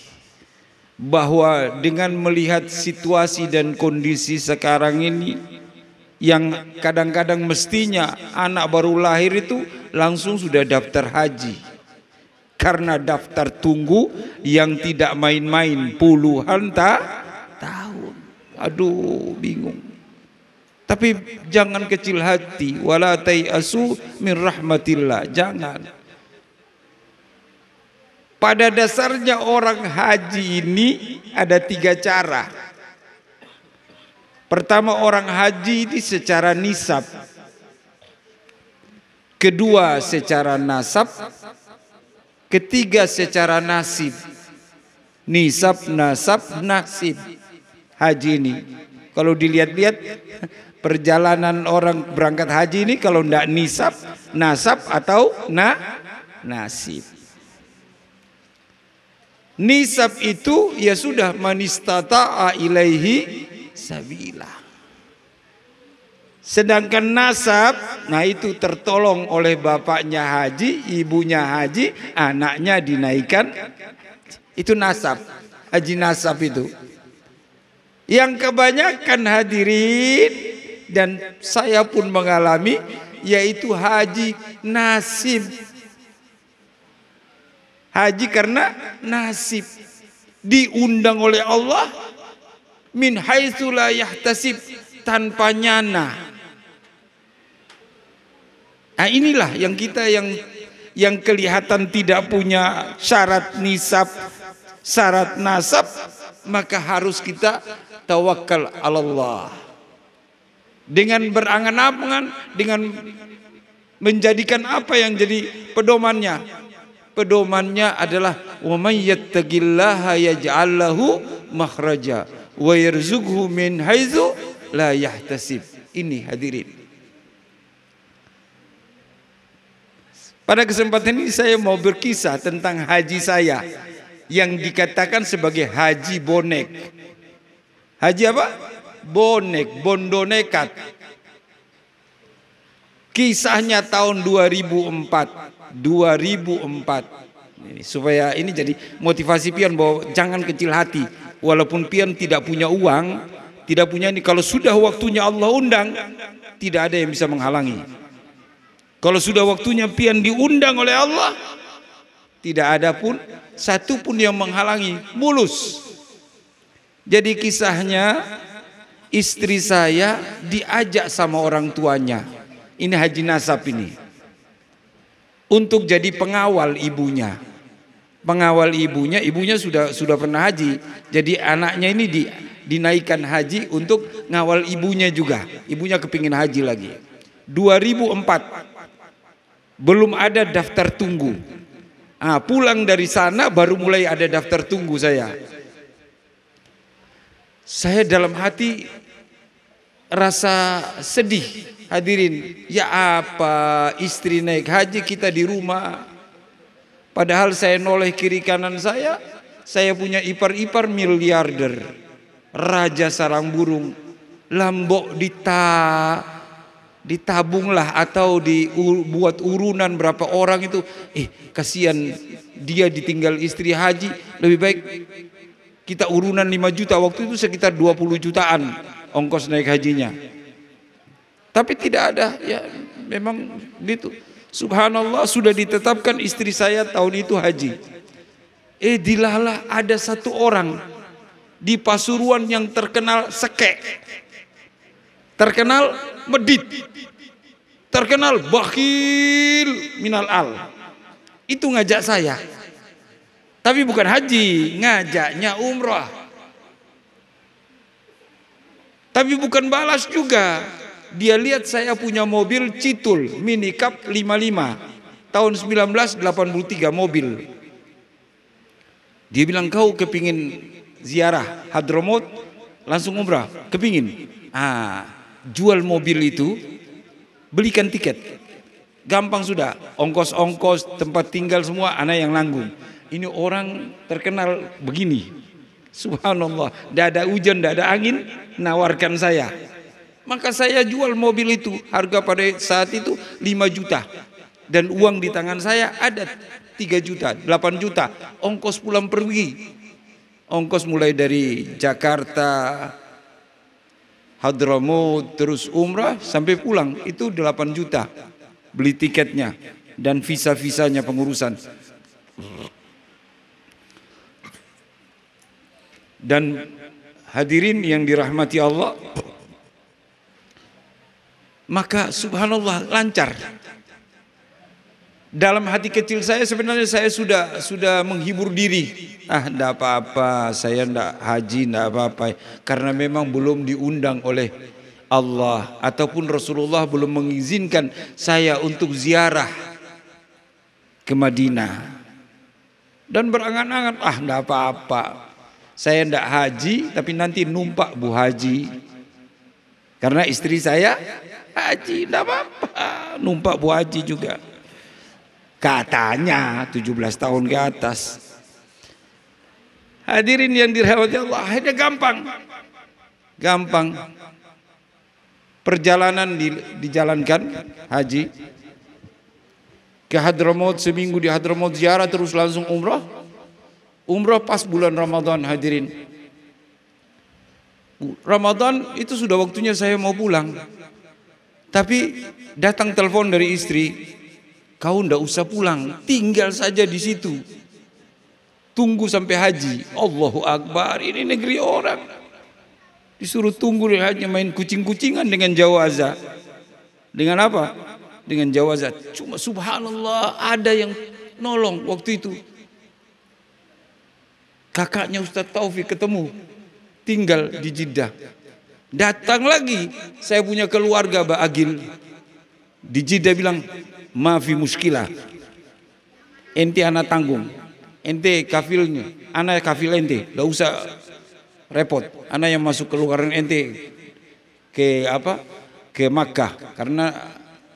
bahwa dengan melihat situasi dan kondisi sekarang ini yang kadang-kadang mestinya anak baru lahir itu langsung sudah daftar haji. Karena daftar tunggu yang tidak main-main puluhan tahun. Aduh, bingung. Tapi jangan kecil hati, wala tai'asu min rahmatillah. Jangan. Pada dasarnya orang haji ini ada 3 cara. Pertama, orang haji ini secara nisab. Kedua, secara nasab. Ketiga, secara nasib. Nisab, nasab, nasib. Haji ini kalau dilihat-lihat perjalanan orang berangkat haji ini kalau tidak nisab, nasab atau nasib. Nisab itu ya sudah manistata'a ilaihi sabila. Sedangkan nasab, nah itu tertolong oleh bapaknya haji, ibunya haji, anaknya dinaikkan. Itu nasab, haji nasab itu. Yang kebanyakan hadirin dan saya pun mengalami, yaitu haji nasib. Haji karena nasib. Diundang oleh Allah min haitsu la yahtasib, tanpa nyana. Nah, inilah yang kita yang kelihatan tidak punya syarat nisab, syarat nasab, maka harus kita tawakal Allah. Dengan berangan-angan, dengan Menjadikan apa yang jadi pedomannya? Pedomannya adalah wa may yattaqillaha yaj'al lahu makhraja wa yarzuqhu min haitsu la yahtasib. Ini hadirin. Pada kesempatan ini saya mau berkisah tentang haji saya yang dikatakan sebagai haji bonek. Haji apa? Bonek, bondo nekat. Kisahnya tahun 2004. Ini, supaya ini jadi motivasi pian bahwa jangan kecil hati. Walaupun pian tidak punya uang, tidak punya ini, kalau sudah waktunya Allah undang, tidak ada yang bisa menghalangi. Kalau sudah waktunya pian diundang oleh Allah, tidak ada pun satu pun yang menghalangi, mulus. Jadi kisahnya, istri saya diajak sama orang tuanya. Ini haji nasab ini. Untuk jadi pengawal ibunya. Pengawal ibunya sudah pernah haji. Jadi anaknya ini dinaikkan haji untuk ngawal ibunya juga. Ibunya kepingin haji lagi. 2004. Belum ada daftar tunggu. Pulang dari sana baru mulai ada daftar tunggu saya. Saya dalam hati rasa sedih. Hadirin, ya apa istri naik haji kita di rumah. Padahal saya noleh kiri kanan saya punya ipar-ipar miliarder, raja sarang burung. Lambok ditabunglah atau dibuat urunan berapa orang itu. Kasihan dia ditinggal istri haji, lebih baik kita urunan 5 juta. Waktu itu sekitar 20 jutaan ongkos naik hajinya. Tapi tidak ada, ya memang gitu. Subhanallah, sudah ditetapkan istri saya tahun itu haji. Dilalah ada satu orang di Pasuruan yang terkenal sekek, terkenal medit, terkenal bakhil minal al. Itu ngajak saya. Tapi bukan haji, ngajaknya umrah. Tapi bukan balas juga. Dia lihat saya punya mobil Citul Mini Cup 55 tahun 1983 mobil. Dia bilang, kau kepingin ziarah Hadramaut langsung umrah, kepingin? Jual mobil itu, belikan tiket, gampang sudah, ongkos-ongkos tempat tinggal semua anak yang nanggung. Ini orang terkenal begini, subhanallah, tidak ada hujan, tidak ada angin, nawarkan saya. Maka saya jual mobil itu, harga pada saat itu 5 juta. Dan uang di tangan saya ada 3 juta, 8 juta. Ongkos pulang pergi. Ongkos mulai dari Jakarta, Hadramaut, terus umrah sampai pulang. Itu 8 juta. Beli tiketnya dan visa-visanya pengurusan. Dan hadirin yang dirahmati Allah, maka subhanallah lancar. Dalam hati kecil saya sebenarnya saya sudah menghibur diri. Enggak apa-apa, saya enggak haji, enggak apa-apa. Karena memang belum diundang oleh Allah ataupun Rasulullah belum mengizinkan saya untuk ziarah ke Madinah. Dan berangan-angan, enggak apa-apa. Saya enggak haji tapi nanti numpak Bu Haji. Karena istri saya haji, enggak apa-apa, numpak Bu Haji juga. Katanya 17 tahun ke atas. Hadirin yang dirahmati Allah, akhirnya gampang. Perjalanan dijalankan haji ke Hadramaut, seminggu di Hadramaut ziarah, terus langsung umrah. Umrah pas bulan Ramadan, hadirin. Ramadan itu sudah waktunya saya mau pulang. Tapi datang telepon dari istri, kau ndak usah pulang, tinggal saja di situ. Tunggu sampai haji. Allahu Akbar, ini negeri orang. Disuruh tunggu haji, main kucing-kucingan dengan jawazah. Dengan apa? Dengan jawazah. Cuma subhanallah ada yang nolong waktu itu. Kakaknya Ustaz Taufik ketemu, tinggal di Jeddah. Datang lagi, saya punya keluarga Mbak Agil di Jeddah, bilang, Maafi muskilah. Ente anak tanggung. Ente kafilnya. Anak kafil ente. Tidak usah repot. Anak yang masuk keluaran ente ke apa? Ke Makkah. Karena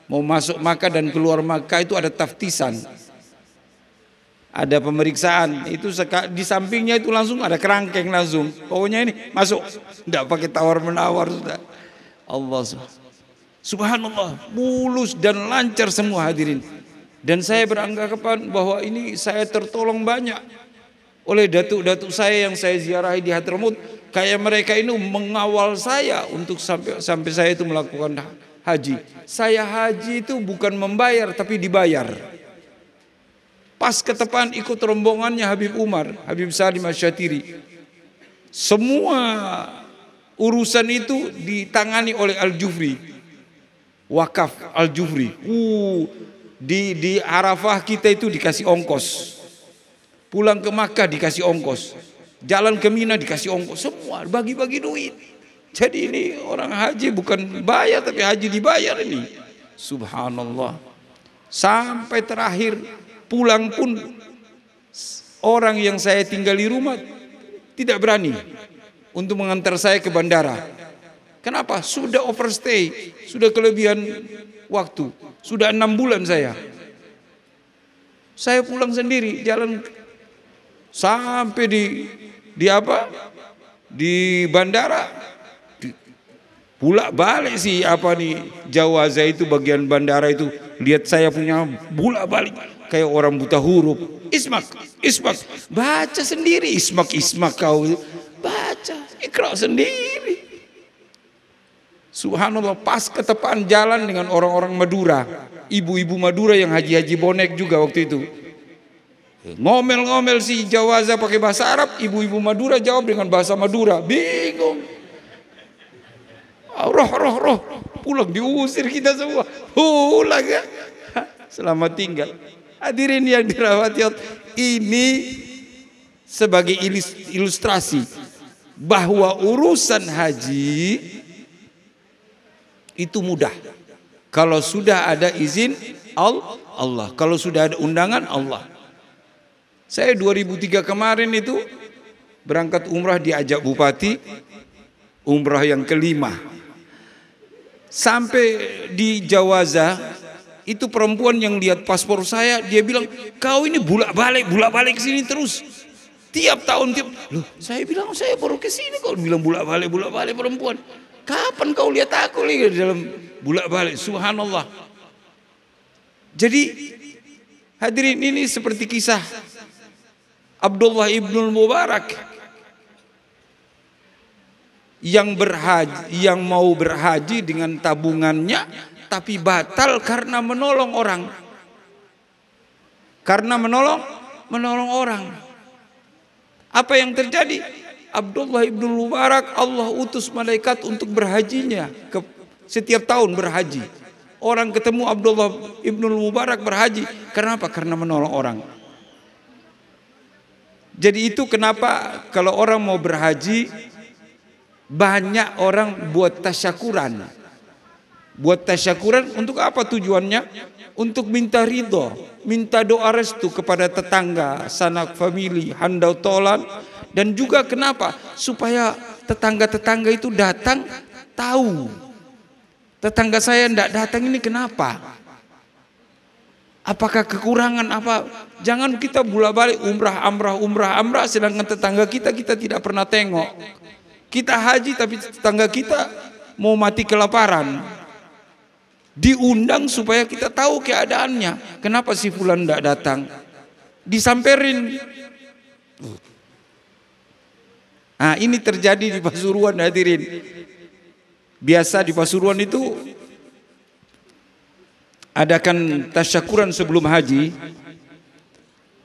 mau masuk Makkah dan keluar Makkah itu ada taftisan. Ada pemeriksaan. Itu di sampingnya itu langsung ada kerangkeng langsung. Pokoknya ini masuk. Tidak pakai tawar-menawar sudah. Allah subhanallah, mulus dan lancar semua hadirin. Dan saya beranggapan bahwa ini saya tertolong banyak oleh datuk-datuk saya yang saya ziarahi di Hadramaut. Kayak mereka ini mengawal saya untuk sampai saya itu melakukan haji. Saya haji itu bukan membayar tapi dibayar. Pas ketepaan ikut rombongannya Habib Umar, Habib Salim Asy-Syatiri. Semua urusan itu ditangani oleh Al-Jufri. Wakaf Al-Jufri. Di Arafah kita itu dikasih ongkos. Pulang ke Makkah dikasih ongkos. Jalan ke Mina dikasih ongkos. Semua bagi-bagi duit. Jadi ini orang haji bukan bayar tapi haji dibayar ini. Subhanallah. Sampai terakhir pulang pun orang yang saya tinggal di rumah tidak berani untuk mengantar saya ke bandara. Kenapa? Sudah overstay, sudah kelebihan waktu. Sudah 6 bulan saya. Saya pulang sendiri, jalan sampai di bandara. Pulak balik sih Jawaza itu bagian bandara itu. Lihat saya punya pulak balik kayak orang buta huruf. Ismak. Baca sendiri ismak kau. Baca, ikra sendiri. Subhanallah, pas ketepaan jalan dengan orang-orang Madura, ibu-ibu Madura yang haji-haji bonek juga waktu itu. Ngomel-ngomel si Jawaza pakai bahasa Arab, ibu-ibu Madura jawab dengan bahasa Madura. Bingung. Roh. Pulang diusir kita semua. Pulang ya. Selamat tinggal. Hadirin yang dirahmati Allah, ini sebagai ilustrasi bahwa urusan haji itu mudah. Kalau sudah ada izin Allah, kalau sudah ada undangan Allah. Saya 2003 kemarin itu berangkat umrah diajak bupati, umrah yang kelima. Sampai di Jawaza, itu perempuan yang lihat paspor saya, dia bilang, kau ini bulak-balik ke sini terus. Tiap tahun. Loh, saya bilang saya baru ke sini, kau bilang bulak-balik perempuan. Kapan kau lihat aku di dalam bulak-balik? Subhanallah. Jadi hadirin, ini seperti kisah Abdullah ibnul Mubarak yang mau berhaji dengan tabungannya tapi batal karena menolong orang. Karena menolong orang. Apa yang terjadi? Abdullah ibn Mubarak Allah utus malaikat untuk berhajinya, setiap tahun berhaji. Orang ketemu Abdullah ibn Mubarak berhaji. Kenapa? Karena menolong orang. Jadi itu kenapa kalau orang mau berhaji banyak orang buat tasyakuran. Buat tasyakuran untuk apa tujuannya? Untuk minta ridho, minta doa restu kepada tetangga, sanak famili, handau tolan. Dan juga kenapa? Supaya tetangga-tetangga itu datang tahu. Tetangga saya tidak datang ini kenapa? Apakah kekurangan apa? Jangan kita bolak-balik umrah sedangkan tetangga kita tidak pernah tengok. Kita haji tapi tetangga kita mau mati kelaparan. Diundang supaya kita tahu keadaannya. Kenapa si fulan tidak datang? Disamperin. Nah, ini terjadi di Pasuruan hadirin. Biasa di Pasuruan itu adakan tasyakuran sebelum haji.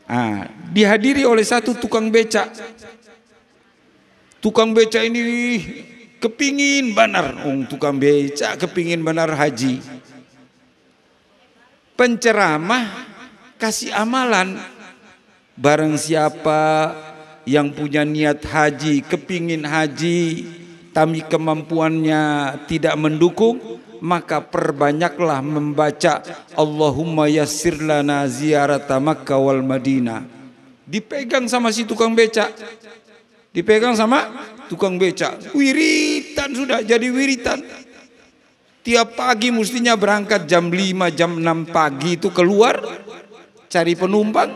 Nah, dihadiri oleh satu tukang becak. Tukang becak ini kepingin benar, tukang becak kepingin benar haji. Penceramah kasih amalan, barang siapa yang punya niat haji, kepingin haji, tapi kemampuannya tidak mendukung, maka perbanyaklah membaca Allahumma yassir lana ziyarata Makkah wal Madinah. Dipegang sama si tukang becak. Dipegang sama tukang becak. Wiritan sudah jadi wiritan. Tiap pagi mestinya berangkat jam 5, jam 6 pagi itu keluar cari penumpang.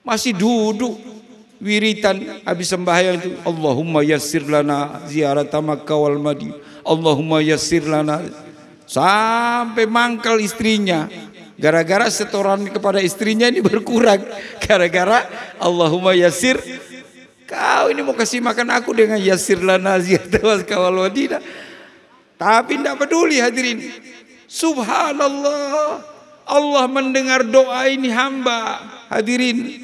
Masih duduk wiritan habis sembahyang itu Allahumma yassir lana ziyarata Makkah wal Madinah. Allahumma yassir lana, sampai mangkal istrinya. Gara-gara setoran kepada istrinya ini berkurang. Gara-gara Allahumma yassir, kau ini mau kasih makan aku dengan yassir lana ziyarata Makkah wal Madinah. Tapi tidak peduli hadirin. Subhanallah, Allah mendengar doa ini hamba. Hadirin,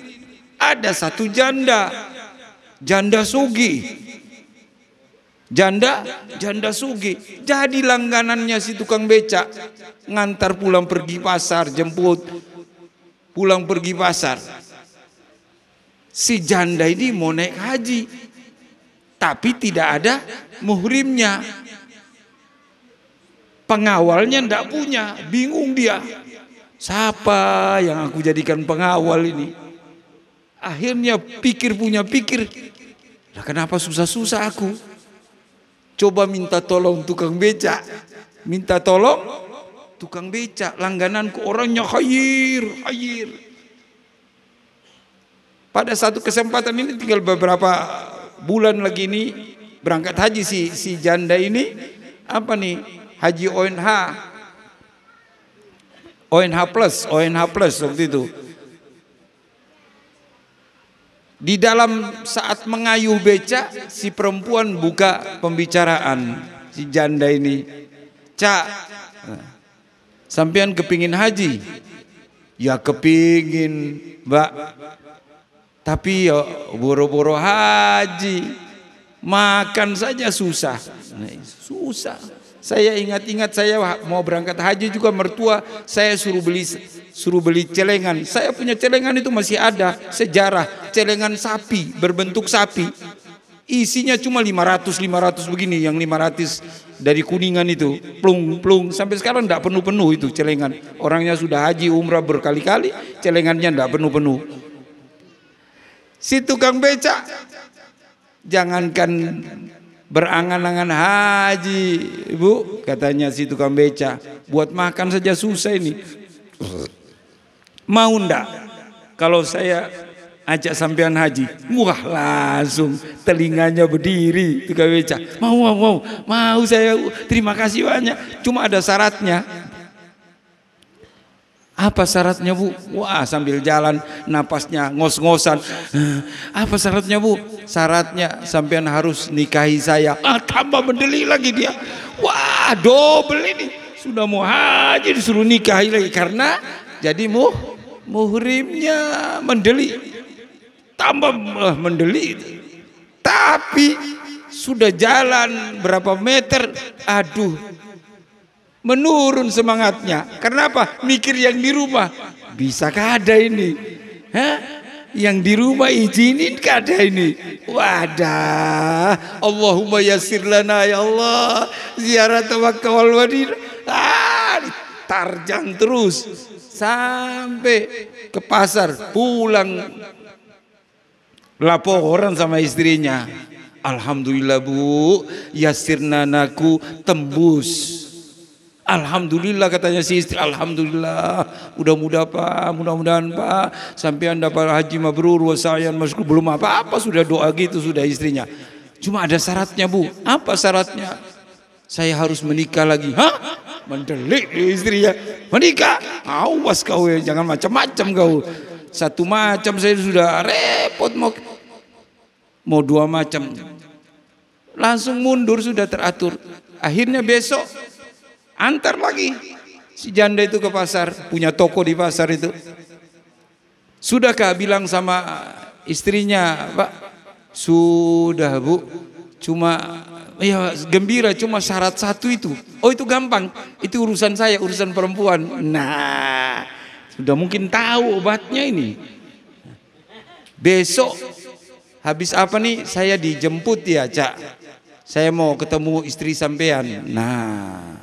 ada satu janda sugih, janda sugih, jadi langganannya si tukang becak, ngantar pulang pergi pasar, jemput pulang pergi pasar. Si janda ini mau naik haji, tapi tidak ada muhrimnya. Pengawalnya ndak punya, bingung dia. Siapa yang aku jadikan pengawal ini? Akhirnya pikir, lah kenapa susah-susah aku? Coba minta tolong tukang becak. Minta tolong tukang becak, langgananku orangnya khair. Pada satu kesempatan ini tinggal beberapa bulan lagi ini berangkat haji si janda ini, apa nih? Haji ONH plus waktu itu. Di dalam saat mengayuh becak, si perempuan buka pembicaraan si janda ini. Cak, sampean kepingin haji? Ya kepingin, Mbak. Tapi ya boro-boro haji, makan saja susah. Susah. Saya ingat-ingat saya mau berangkat haji juga mertua saya suruh beli celengan. Saya punya celengan itu masih ada sejarah, celengan sapi berbentuk sapi. Isinya cuma 500 begini, yang 500 dari Kuningan itu, plung sampai sekarang enggak penuh-penuh itu celengan. Orangnya sudah haji umrah berkali-kali, celengannya enggak penuh-penuh. Si tukang becak jangankan berangan-angan haji, Bu, katanya si tukang beca, buat makan saja susah ini. Mau ndak kalau saya ajak sampean haji? Wah, langsung telinganya berdiri tukang beca. Mau saya, terima kasih banyak. Cuma ada syaratnya. Apa syaratnya, Bu? Wah, sambil jalan napasnya ngos-ngosan. Apa syaratnya, Bu? Syaratnya sampean harus nikahi saya. Tambah mendeli lagi dia. Wah, double ini. Sudah mau haji disuruh nikahi lagi karena jadi muhrimnya mendeli. Tambah mendeli. Tapi sudah jalan berapa meter, aduh, menurun semangatnya. Kenapa? Mikir yang di rumah. Bisakah ada ini? Yang di rumah izinin kada ini? Wadah. Allahumma yassir lana ya Allah ziarah Makkah wal Madinah. Tarjang terus sampai ke pasar, pulang laporan sama istrinya. Alhamdulillah, Bu, yassirnanaku tembus. Alhamdulillah, katanya si istri. Alhamdulillah, mudah-mudahan Pak sampean dapat haji mabrur wa sa'yan masykur. Belum apa-apa sudah doa gitu sudah istrinya. Cuma ada syaratnya, Bu. Apa syaratnya? Saya harus menikah lagi. Hah? Mendelik istrinya. Menikah? Awas kau ya, jangan macam-macam kau. Satu macam saya sudah repot, mau dua macam. Langsung mundur, sudah teratur. Akhirnya besok antar lagi si janda itu ke pasar, punya toko di pasar itu. Sudahkah bilang sama istrinya, Pak? Sudah, Bu. Cuma ya gembira, cuma syarat satu itu. Oh, itu gampang. Itu urusan saya, urusan perempuan. Nah, sudah mungkin tahu obatnya ini. Besok habis apa nih? Saya dijemput ya, Cak. Saya mau ketemu istri sampean. Nah,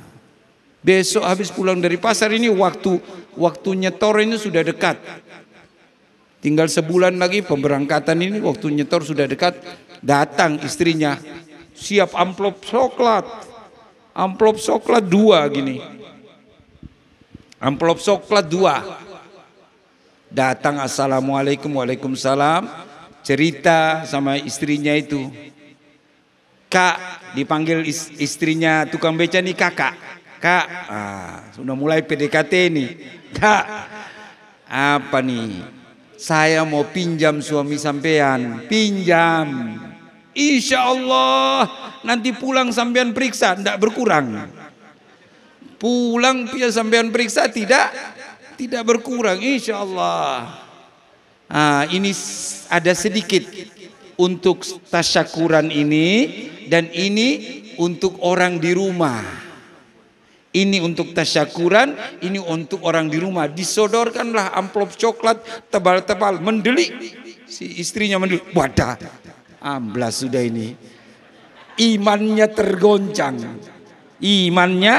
Besok habis pulang dari pasar ini waktu nyetor ini sudah dekat. Tinggal sebulan lagi pemberangkatan ini, waktu nyetor sudah dekat. Datang istrinya, siap amplop coklat. Amplop coklat 2 gini. Amplop coklat 2. Datang, assalamualaikum, waalaikumsalam. Cerita sama istrinya itu. Kak, dipanggil istrinya tukang beca nih kakak. Kak, sudah mulai PDKT nih. Kak, apa nih? Saya mau pinjam suami sampean. Pinjam. Insya Allah nanti pulang sampean periksa, tidak berkurang. Pulang sampean periksa tidak berkurang, insya Allah. Ini ada sedikit untuk tasyakuran ini, dan ini untuk orang di rumah. Ini untuk tasyakuran, ini untuk orang di rumah. Disodorkanlah amplop coklat tebal-tebal, mendelik. Si istrinya mendelik. Wadah, amblas sudah ini. Imannya tergoncang. Imannya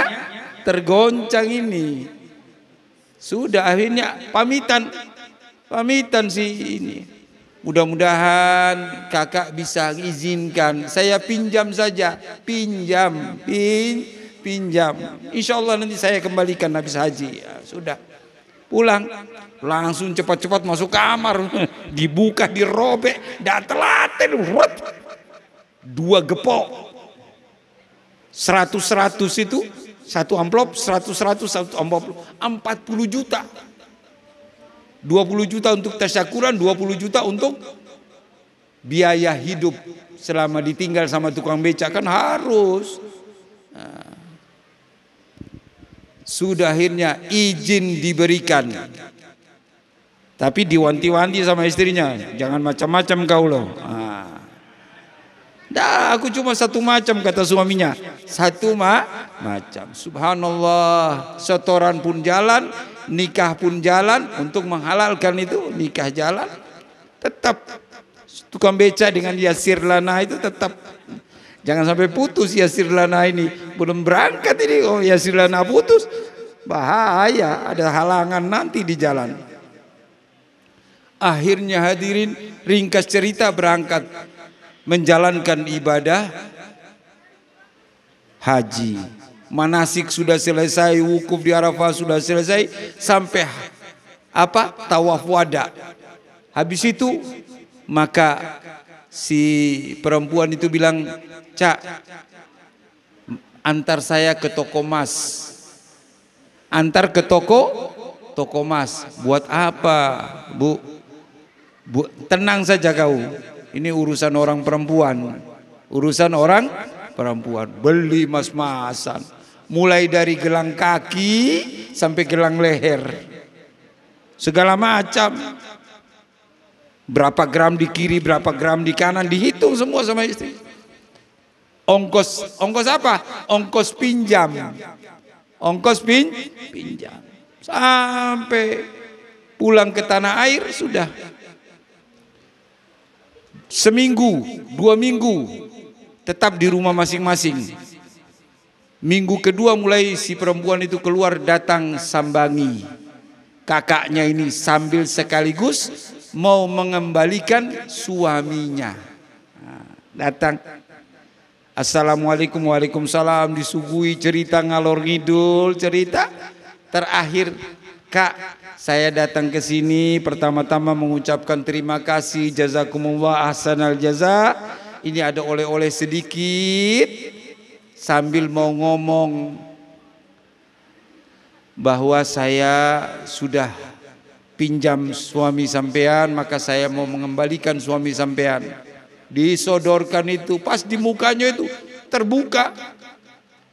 tergoncang ini. Sudah akhirnya pamitan si ini. Mudah-mudahan kakak bisa izinkan saya pinjam saja. Pinjam. Insya Allah nanti saya kembalikan habis haji. Ya, sudah. Pulang. Langsung cepat-cepat masuk kamar. Dibuka, dirobek. Dan telaten. 2 gepok. 100 itu. 1 amplop. 100 1 amplop. 40 juta. 20 juta untuk tasyakuran. 20 juta untuk biaya hidup. Selama ditinggal sama tukang beca kan harus. Sudah akhirnya izin diberikan. Tapi diwanti-wanti sama istrinya, jangan macam-macam kau loh. Aku cuma 1 macam kata suaminya. 1 macam. Subhanallah, setoran pun jalan, nikah pun jalan. Untuk menghalalkan itu nikah jalan. Tetap tukang beca dengan Yasir Lana itu tetap. Jangan sampai putus Yasir Lana ini. Belum berangkat ini, oh Yasir Lana putus. Bahaya, ada halangan nanti di jalan. Akhirnya hadirin, ringkas cerita berangkat. Menjalankan ibadah haji. Manasik sudah selesai, wukuf di Arafah sudah selesai. Sampai tawaf wada. Habis itu, maka si perempuan itu bilang, Cak, antar saya ke toko emas. Antar ke toko emas. Buat apa, Bu? Tenang saja kau. Ini urusan orang perempuan. Urusan orang perempuan. Beli mas-masan. Mulai dari gelang kaki sampai gelang leher. Segala macam. Berapa gram di kiri, berapa gram di kanan, dihitung semua sama istri. Ongkos apa? Ongkos pinjam. Ongkos pinjam. Sampai pulang ke tanah air sudah. Seminggu, 2 minggu tetap di rumah masing-masing. Minggu kedua mulai si perempuan itu keluar datang sambangi kakaknya ini sambil sekaligus mau mengembalikan suaminya. Datang, assalamualaikum, waalaikumsalam, disuguhi cerita ngalor ngidul cerita. Terakhir, Kak, saya datang ke sini pertama-tama mengucapkan terima kasih, jazakumullah ahsanal jaza. Ini ada oleh-oleh sedikit sambil mau ngomong bahwa saya sudah pinjam suami sampean, maka saya mau mengembalikan suami sampean. Disodorkan itu, pas di mukanya itu terbuka.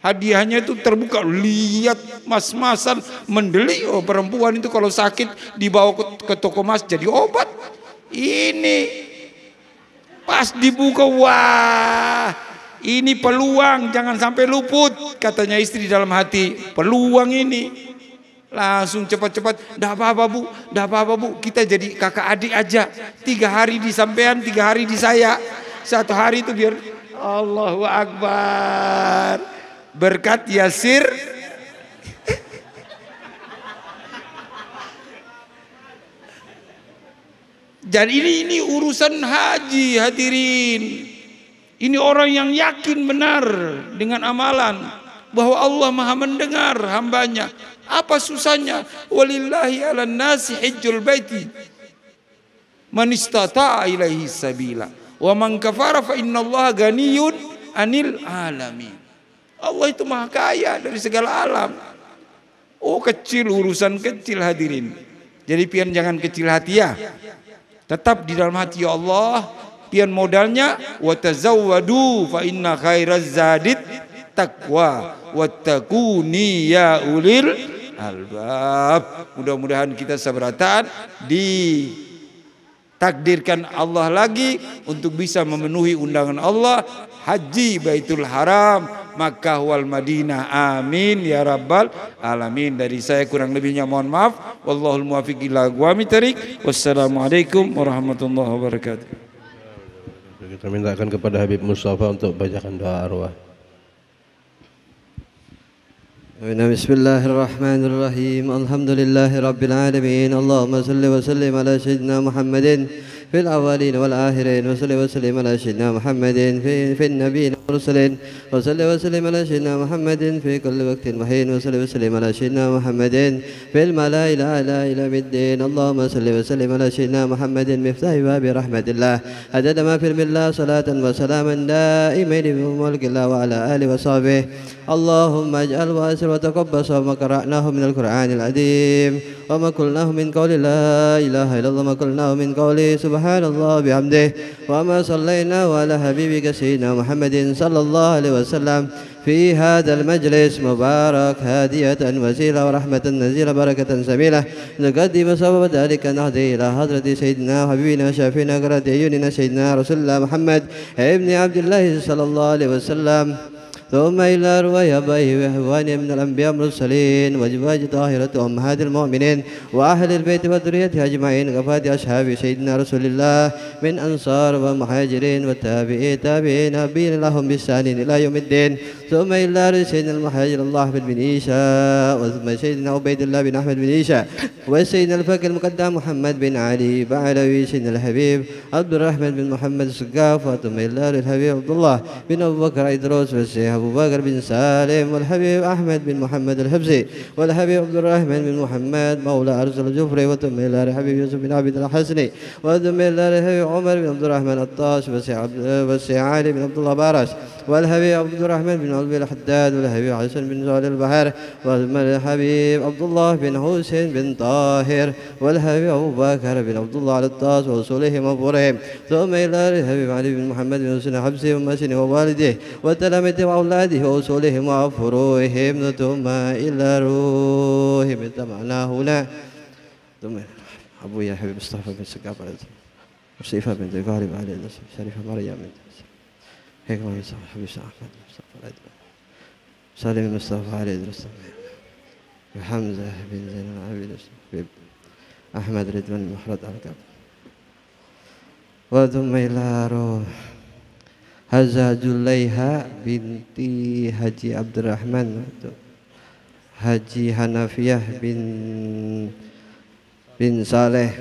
Hadiahnya itu terbuka, lihat mas-masan, mendelik. Oh, perempuan itu kalau sakit dibawa ke toko emas jadi obat. Ini pas dibuka, wah, ini peluang, jangan sampai luput, katanya istri dalam hati. Peluang ini, langsung cepat-cepat. Dah apa-apa Bu, dah apa-apa Bu, kita jadi kakak adik aja. 3 hari di sampean, 3 hari di saya. 1 hari itu biar Allahu Akbar. Berkat Yasir Jadi ini urusan haji, hadirin. Ini orang yang yakin benar dengan amalan bahwa Allah Maha mendengar hambanya. Apa susahnya? Walillahi 'alan nasi hajjul baiti man istata'a ilaihi sabila wa man kafara fa innallaha ghaniyun 'anil alamin. Allah itu Maha kaya dari segala alam. Oh, kecil, urusan kecil, hadirin. Jadi pian jangan kecil hati ya. Tetap di dalam hati ya Allah. Pian modalnya wa tazawwadu fa inna khairaz zadid taqwa wattaquni ya ulil albab. Mudah-mudahan kita sabratan ditakdirkan Allah lagi untuk bisa memenuhi undangan Allah haji Baitul Haram, Makkah wal Madinah. Amin ya rabbal alamin. Dari saya kurang lebihnya mohon maaf. Wallahul muwaffiq ila aqwamit thoriq. Wassalamualaikum warahmatullahi wabarakatuh. Kita mintakan kepada Habib Mustafa untuk bacakan doa arwah. Bismillahirrahmanirrahim. Alhamdulillahi rabbil alamin. Allahumma salli wa sallim ala sayyidina Muhammadin في الأولين والآخرين وصل وسلم على سيدنا محمد في النبيين والمرسلين وصل وسلم على سيدنا محمد في كل وقت وحين وصل وسلم على سيدنا محمد في الملأ الأعلى إلى الدين. اللهم صل وسلم على سيدنا محمد مفتاح باب رحمة الله عدد ما في الملة صلاة وسلاما دائمين بملك الله وعلى آله وصحبه. اللهم اجعل واسر وتقبل وما قرأناه من القرآن العظيم وما قلناه من قول لا إله إلا الله وما قلناه من قول سبحان الله بحمده وما صلينا على حبيبك سيدنا محمد صلى الله عليه وسلم في هذا المجلس مبارك هادية وسيلة ورحمة نزيلة بركة سبيلة نقدم سبب ذلك نهدي إلى حضرة سيدنا وحبيبنا وشافينا قرة عيوننا سيدنا رسول الله محمد ابن عبد الله صلى الله عليه وسلم ثم إلى أرواح آبائه وإخوانه من الأنبياء والمرسلين وأزواج طاهرة أمهات المؤمنين وأهل البيت وذريته أجمعين كفاة أصحاب سيدنا رسول الله من أنصار ومهاجرين والتابعين تابعين أبين لهم بإحسان إلى يوم الدين. ثم إلى سيدنا المهاجر الله بن عيسى وثم سيدنا عبيد الله بن أحمد بن عيسى وسيدنا الفقيه المقدم محمد بن علي بعلوي سيدنا الحبيب عبد الرحمن بن محمد السقاف ثم إلى الحبيب عبد الله بن أبو بكر إدروس والشيخ أبو بكر بن سالم والحبيب أحمد بن محمد الحبسي والحبيب عبد الرحمن بن محمد مولى أرسل الجفري وثم إلى الحبيب يوسف بن عبد الحسني وثم إلى الحبيب عمر بن عبد الرحمن الطاش والسي علي بن عبد الله بارش والحبيب عبد الرحمن بن علي الحداد والحبيب حسن بن زهر البحر ثم الحبيب عبد الله بن حسين بن طاهر والحبيب أبو بكر بن عبد الله على الطاس وصولهم وفورهم ثم إلى الحبيب علي بن محمد بن حسين حبسي ومسنه ووالده وتلامذته وأولاده وأصولهم وفروعهم ثم إلى روحهم اتبعنا هنا ثم أبويا حبيب مصطفى بن سقاف وصيفة بنت غالب عليه شريفة مريم هيك ما يصح حبيب أحمد مصطفى سالم المصطفى عليه وحمزة بن زين العابدين أحمد رضوان محرد الكعب وثم إلى روح Haza Julaiha binti Haji Abdurrahman Haji Hanafiyah bin Saleh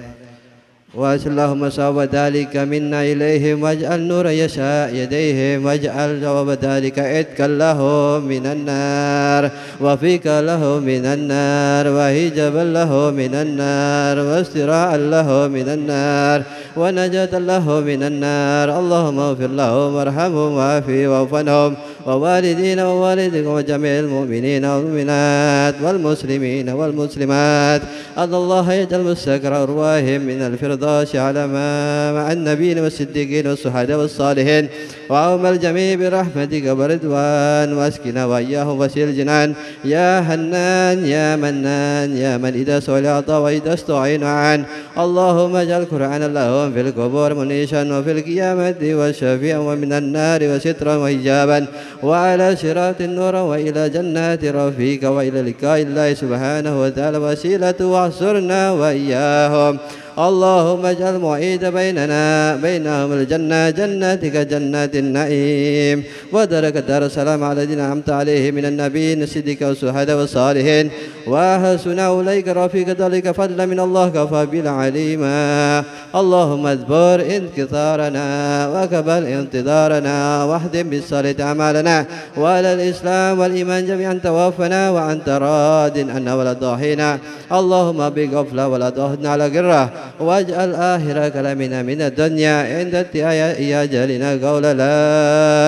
وأسألهم صواب ذلك منا إليهم واجعل نور يشاء يديهم واجعل جواب ذلك عتقا لهم من النار وفيك له من النار وهجبا له من النار واستراء له من النار ونجاة له من النار. اللهم اغفر لهم وارحمهم وعافهم واعف عنهم ووالدينا ووالدكم وجميع المؤمنين والمؤمنات والمسلمين والمسلمات. أن الله يجعل مستقر أرواحهم من الفردوس على مع النبيين والصديقين والشهداء والصالحين وعم الجميع برحمتك ورضوان واسكنا وإياهم وسيل الجنان يا حنان يا منان يا من إذا سئل أعطى وإذا استعين عن. اللهم اجعل القرآن لهم في القبور منيشا وفي القيامة وشفيعا ومن النار وسترا وحجابا وعلى صراط النور وإلى جنات رفيق وإلى لقاء الله سبحانه وتعالى وسيلة واحشرنا وإياهم. اللهم اجعل معيد بيننا بينهم الجنة جناتك جنات النعيم ودرك دار السلام على الذين أنعمت عليهم من النبيين الصديقين والشهداء والصالحين وحسن أولئك رفيقا ذلك فضلا من الله كفى بالله عليما اللهم اذبر انكسارنا وقبل انتظارنا واهدم بالصالح أعمالنا وعلى الإسلام والإيمان جميعا توفنا وأنت راض عنا ولا ضاحينا اللهم بغفلة ولا تأخذنا على غره واجعل آخر كلامنا من الدنيا عند انتهاء أجلنا قول لا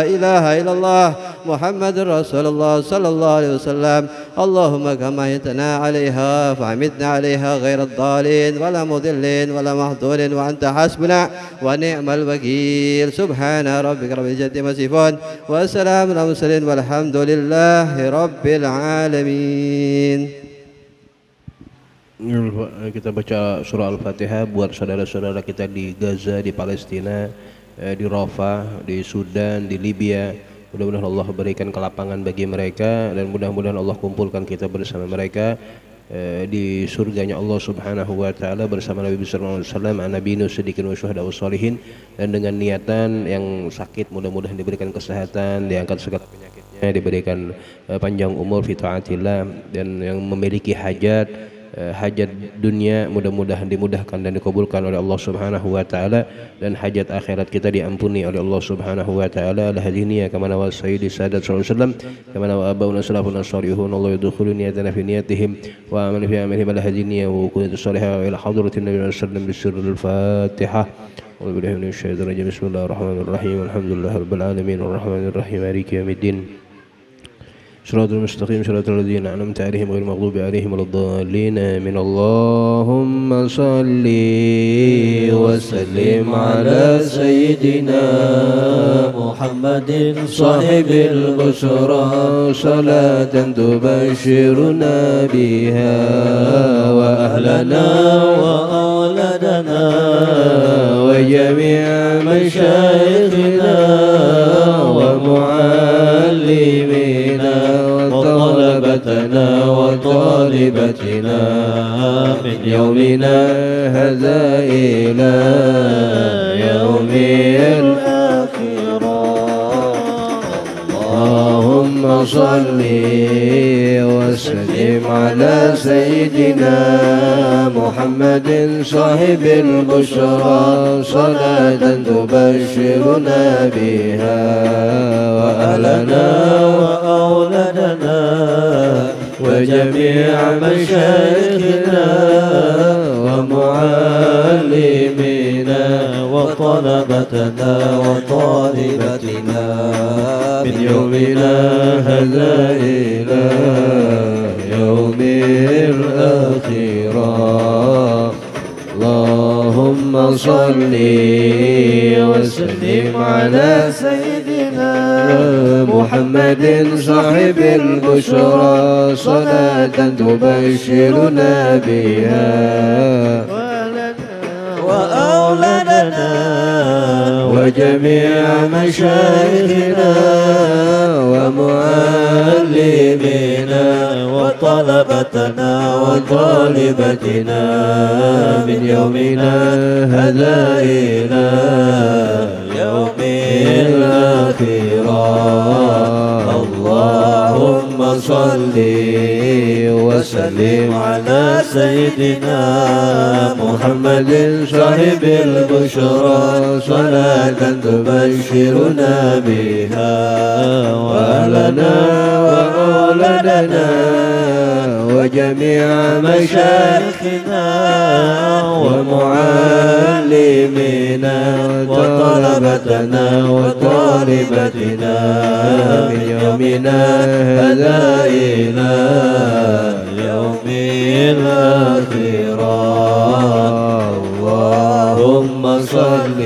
إله إلا الله محمد رسول الله صلى الله عليه وسلم اللهم كما أمتنا عليها فأمتنا عليها غير الضالين ولا مضلين ولا محضورين وأنت حسبنا ونعم الوكيل سبحان ربك رب العزة عما يصفون وسلام على المرسلين والحمد لله رب العالمين. Kita baca surah Al-Fatihah buat saudara-saudara kita di Gaza, di Palestina, di Rafah, di Sudan, di Libya. Mudah-mudahan Allah berikan kelapangan bagi mereka dan mudah-mudahan Allah kumpulkan kita bersama mereka di surganya Allah Subhanahu wa taala bersama Nabi sallallahu alaihi wasallam, nabiyyin siddiqin wa syuhada wa sholihin, dan dengan niatan yang sakit mudah-mudahan diberikan kesehatan, diangkat segala penyakitnya, diberikan panjang umur fi taatillah, dan yang memiliki hajat dunia mudah-mudahan dimudahkan dan dikabulkan oleh Allah Subhanahu wa taala, dan hajat akhirat kita diampuni oleh Allah Subhanahu wa taala. Al-hadiniya kama nawa sayyidi sadat sallallahu alaihi wasallam kama nawa abauna salafuna salihun Allah yadkhulu niyatana fi niyatihim wa amana fi amalihim. Al-hadiniya wa kuntu salihah ila hadratin nabi sallallahu alaihi wasallam bisirril fatihah. Wa billahi minasyaitonir rajim. Bismillahirrahmanirrahim. Alhamdulillahirabbil alamin arrahmanir rahim maliki yaumiddin. صراط المستقيم صراط الذين أنعمت عليهم غير المغضوب عليهم ولا الضالين آمين. اللهم صل وسلم على سيدنا محمد صاحب البشرى صلاة تبشرنا بها وأهلنا وأولادنا وجميع مشايخنا ومعلمينا وطلبتنا وطالبتنا من يومنا هذا إلى يوم الآخرة. اللهم صل وسلم على سيدنا محمد صاحب البشرى صلاة تبشرنا بها وأهلنا وأولادنا وجميع مشايخنا ومعلمينا وطلبتنا وطالبتنا من يومنا هذا إلى يوم الآخرة. اللهم صل وسلم على سيدنا محمد صاحب البشرى صلاة تبشرنا بها وأولادنا وجميع مشايخنا ومعلمينا وطلبتنا وطالبتنا من يومنا هذا إلى يوم الآخرة. اللهم صل وسلم على سيدنا محمد صاحب البشرى صلاة تبشرنا بها وأهلنا وأولادنا وجميع مشايخنا ومعلمينا وطلبتنا وطالبتنا من يومنا هذا إلى يوم الآخرة. اللهم صل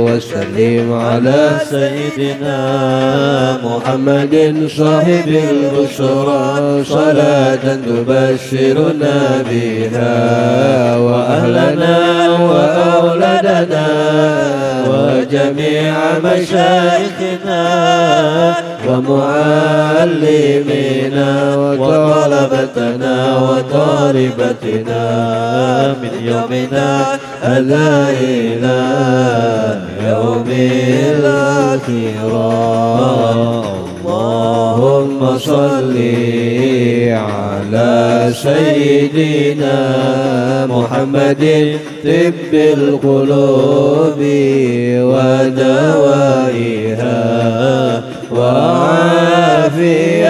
وسلم على سيدنا محمد صاحب البشرى صلاة تبشرنا بها وأهلنا وأولادنا وجميع مشايخنا ومعلمينا وطلبتنا وطالبتنا من يومنا هذا إلى يوم الآخرة. اللهم صل على سيدنا محمد طب القلوب ودوائها وعافية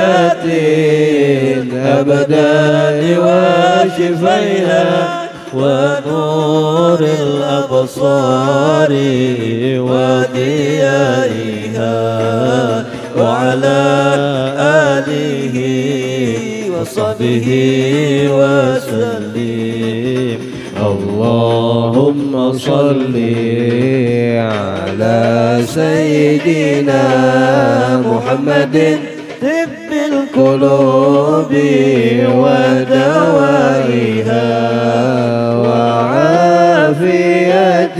الأبدان وشفيها ونور الأبصار وديائها وعلى آله وصحبه وسلم. اللهم صل على سيدنا محمد طب القلوب ودوائها وعافية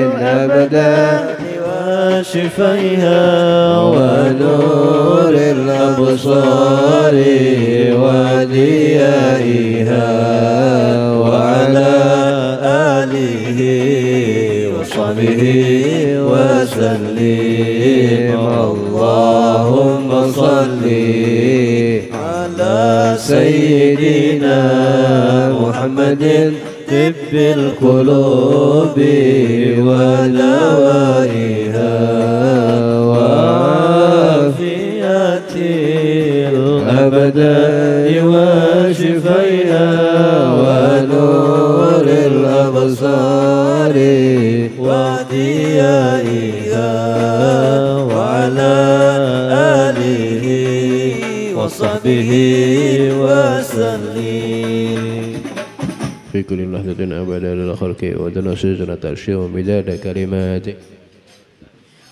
الأبدان وشفيها ونور الأبصار وديائها وعلى آله وصحبه وسلم. اللهم صل على سيدنا محمد طب القلوب ودوائها وعافية الأبدان وشفيها ونور الأبصار وديائها وعلى آله وصحبه وسلم. في كل لحظة أبدا للخلق وتنسجنا ترشيه ومداد كلماته.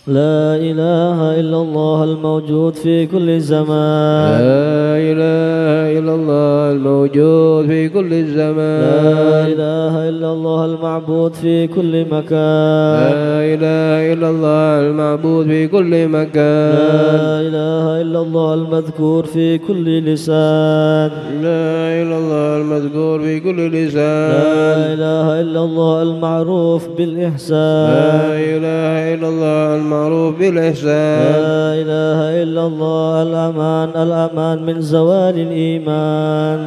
لا إله إلا الله الموجود في كل زمان. لا إله إلا الله الموجود في كل الزمان. لا إله إلا الله المعبود في كل مكان. لا إله إلا الله المعبود في كل مكان. لا إله إلا الله المذكور في كل لسان. لا إله إلا الله المذكور في كل لسان. لا إله إلا الله المعروف بالإحسان. لا إله إلا الله المعروف بالإحسان. لا إله إلا الله الأمان من زوال الإيمان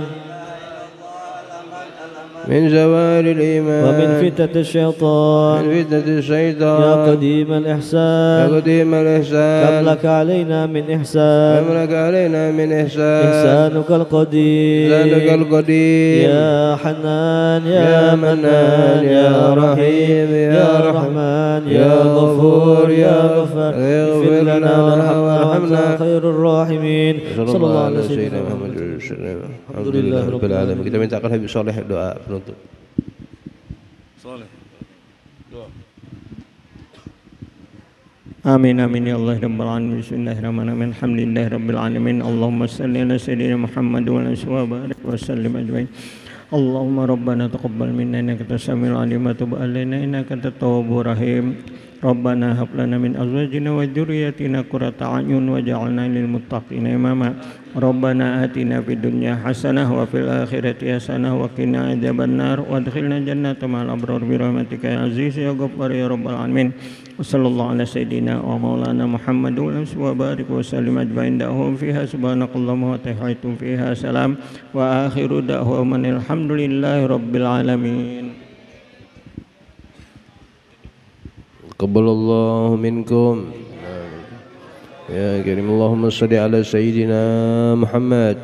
من زوال الإيمان ومن فتنة الشيطان. من فتنة الشيطان. يا قديم الإحسان يا قديم الإحسان. كم لك علينا من إحسان. كم لك علينا من إحسان. إحسانك القدير. إحسانك القدير. يا حنان يا منان يا رحيم يا رحمن يا غفور يا غفار اغفر لنا وارحمنا خير الراحمين. صلى الله على سيدنا محمد وسلم. الحمد لله رب العالمين. Kita mintakan Habib Saleh doa penutup. Amin amin ya Allah rabbal alamin. Bismillahirrahmanirrahim. Alhamdulillahi rabbil alamin. Allahumma salli ala sayyidina Muhammad wa ala alihi wa barik wa sallim ajmain. Allahumma rabbana taqabbal minna innaka antas samiul alim wa tub alaina innaka antat tawwabur rahim. Rabbana hab lana min azwajina wa dzurriyyatina qurrata a'yun waj'alna lil muttaqina imama. Rabbana atina fid dunya hasanah wa fil akhirati hasanah wa qina adzabannar wa adkhilna jannata ma'al abrar bi rahmatika ya aziz ya ghaffar ya rabbal alamin. Wassallallahu ala sayyidina wa maulana Muhammad wa alihi wa barik wa sallim ajmain. Da'hum fiha subhanakallahumma wa tahiyatum fiha salam wa akhiru da'hum alhamdulillahi rabbil alamin. Qabbalallahu minkum. Ya karim Allahumma salli ala sayyidina Muhammad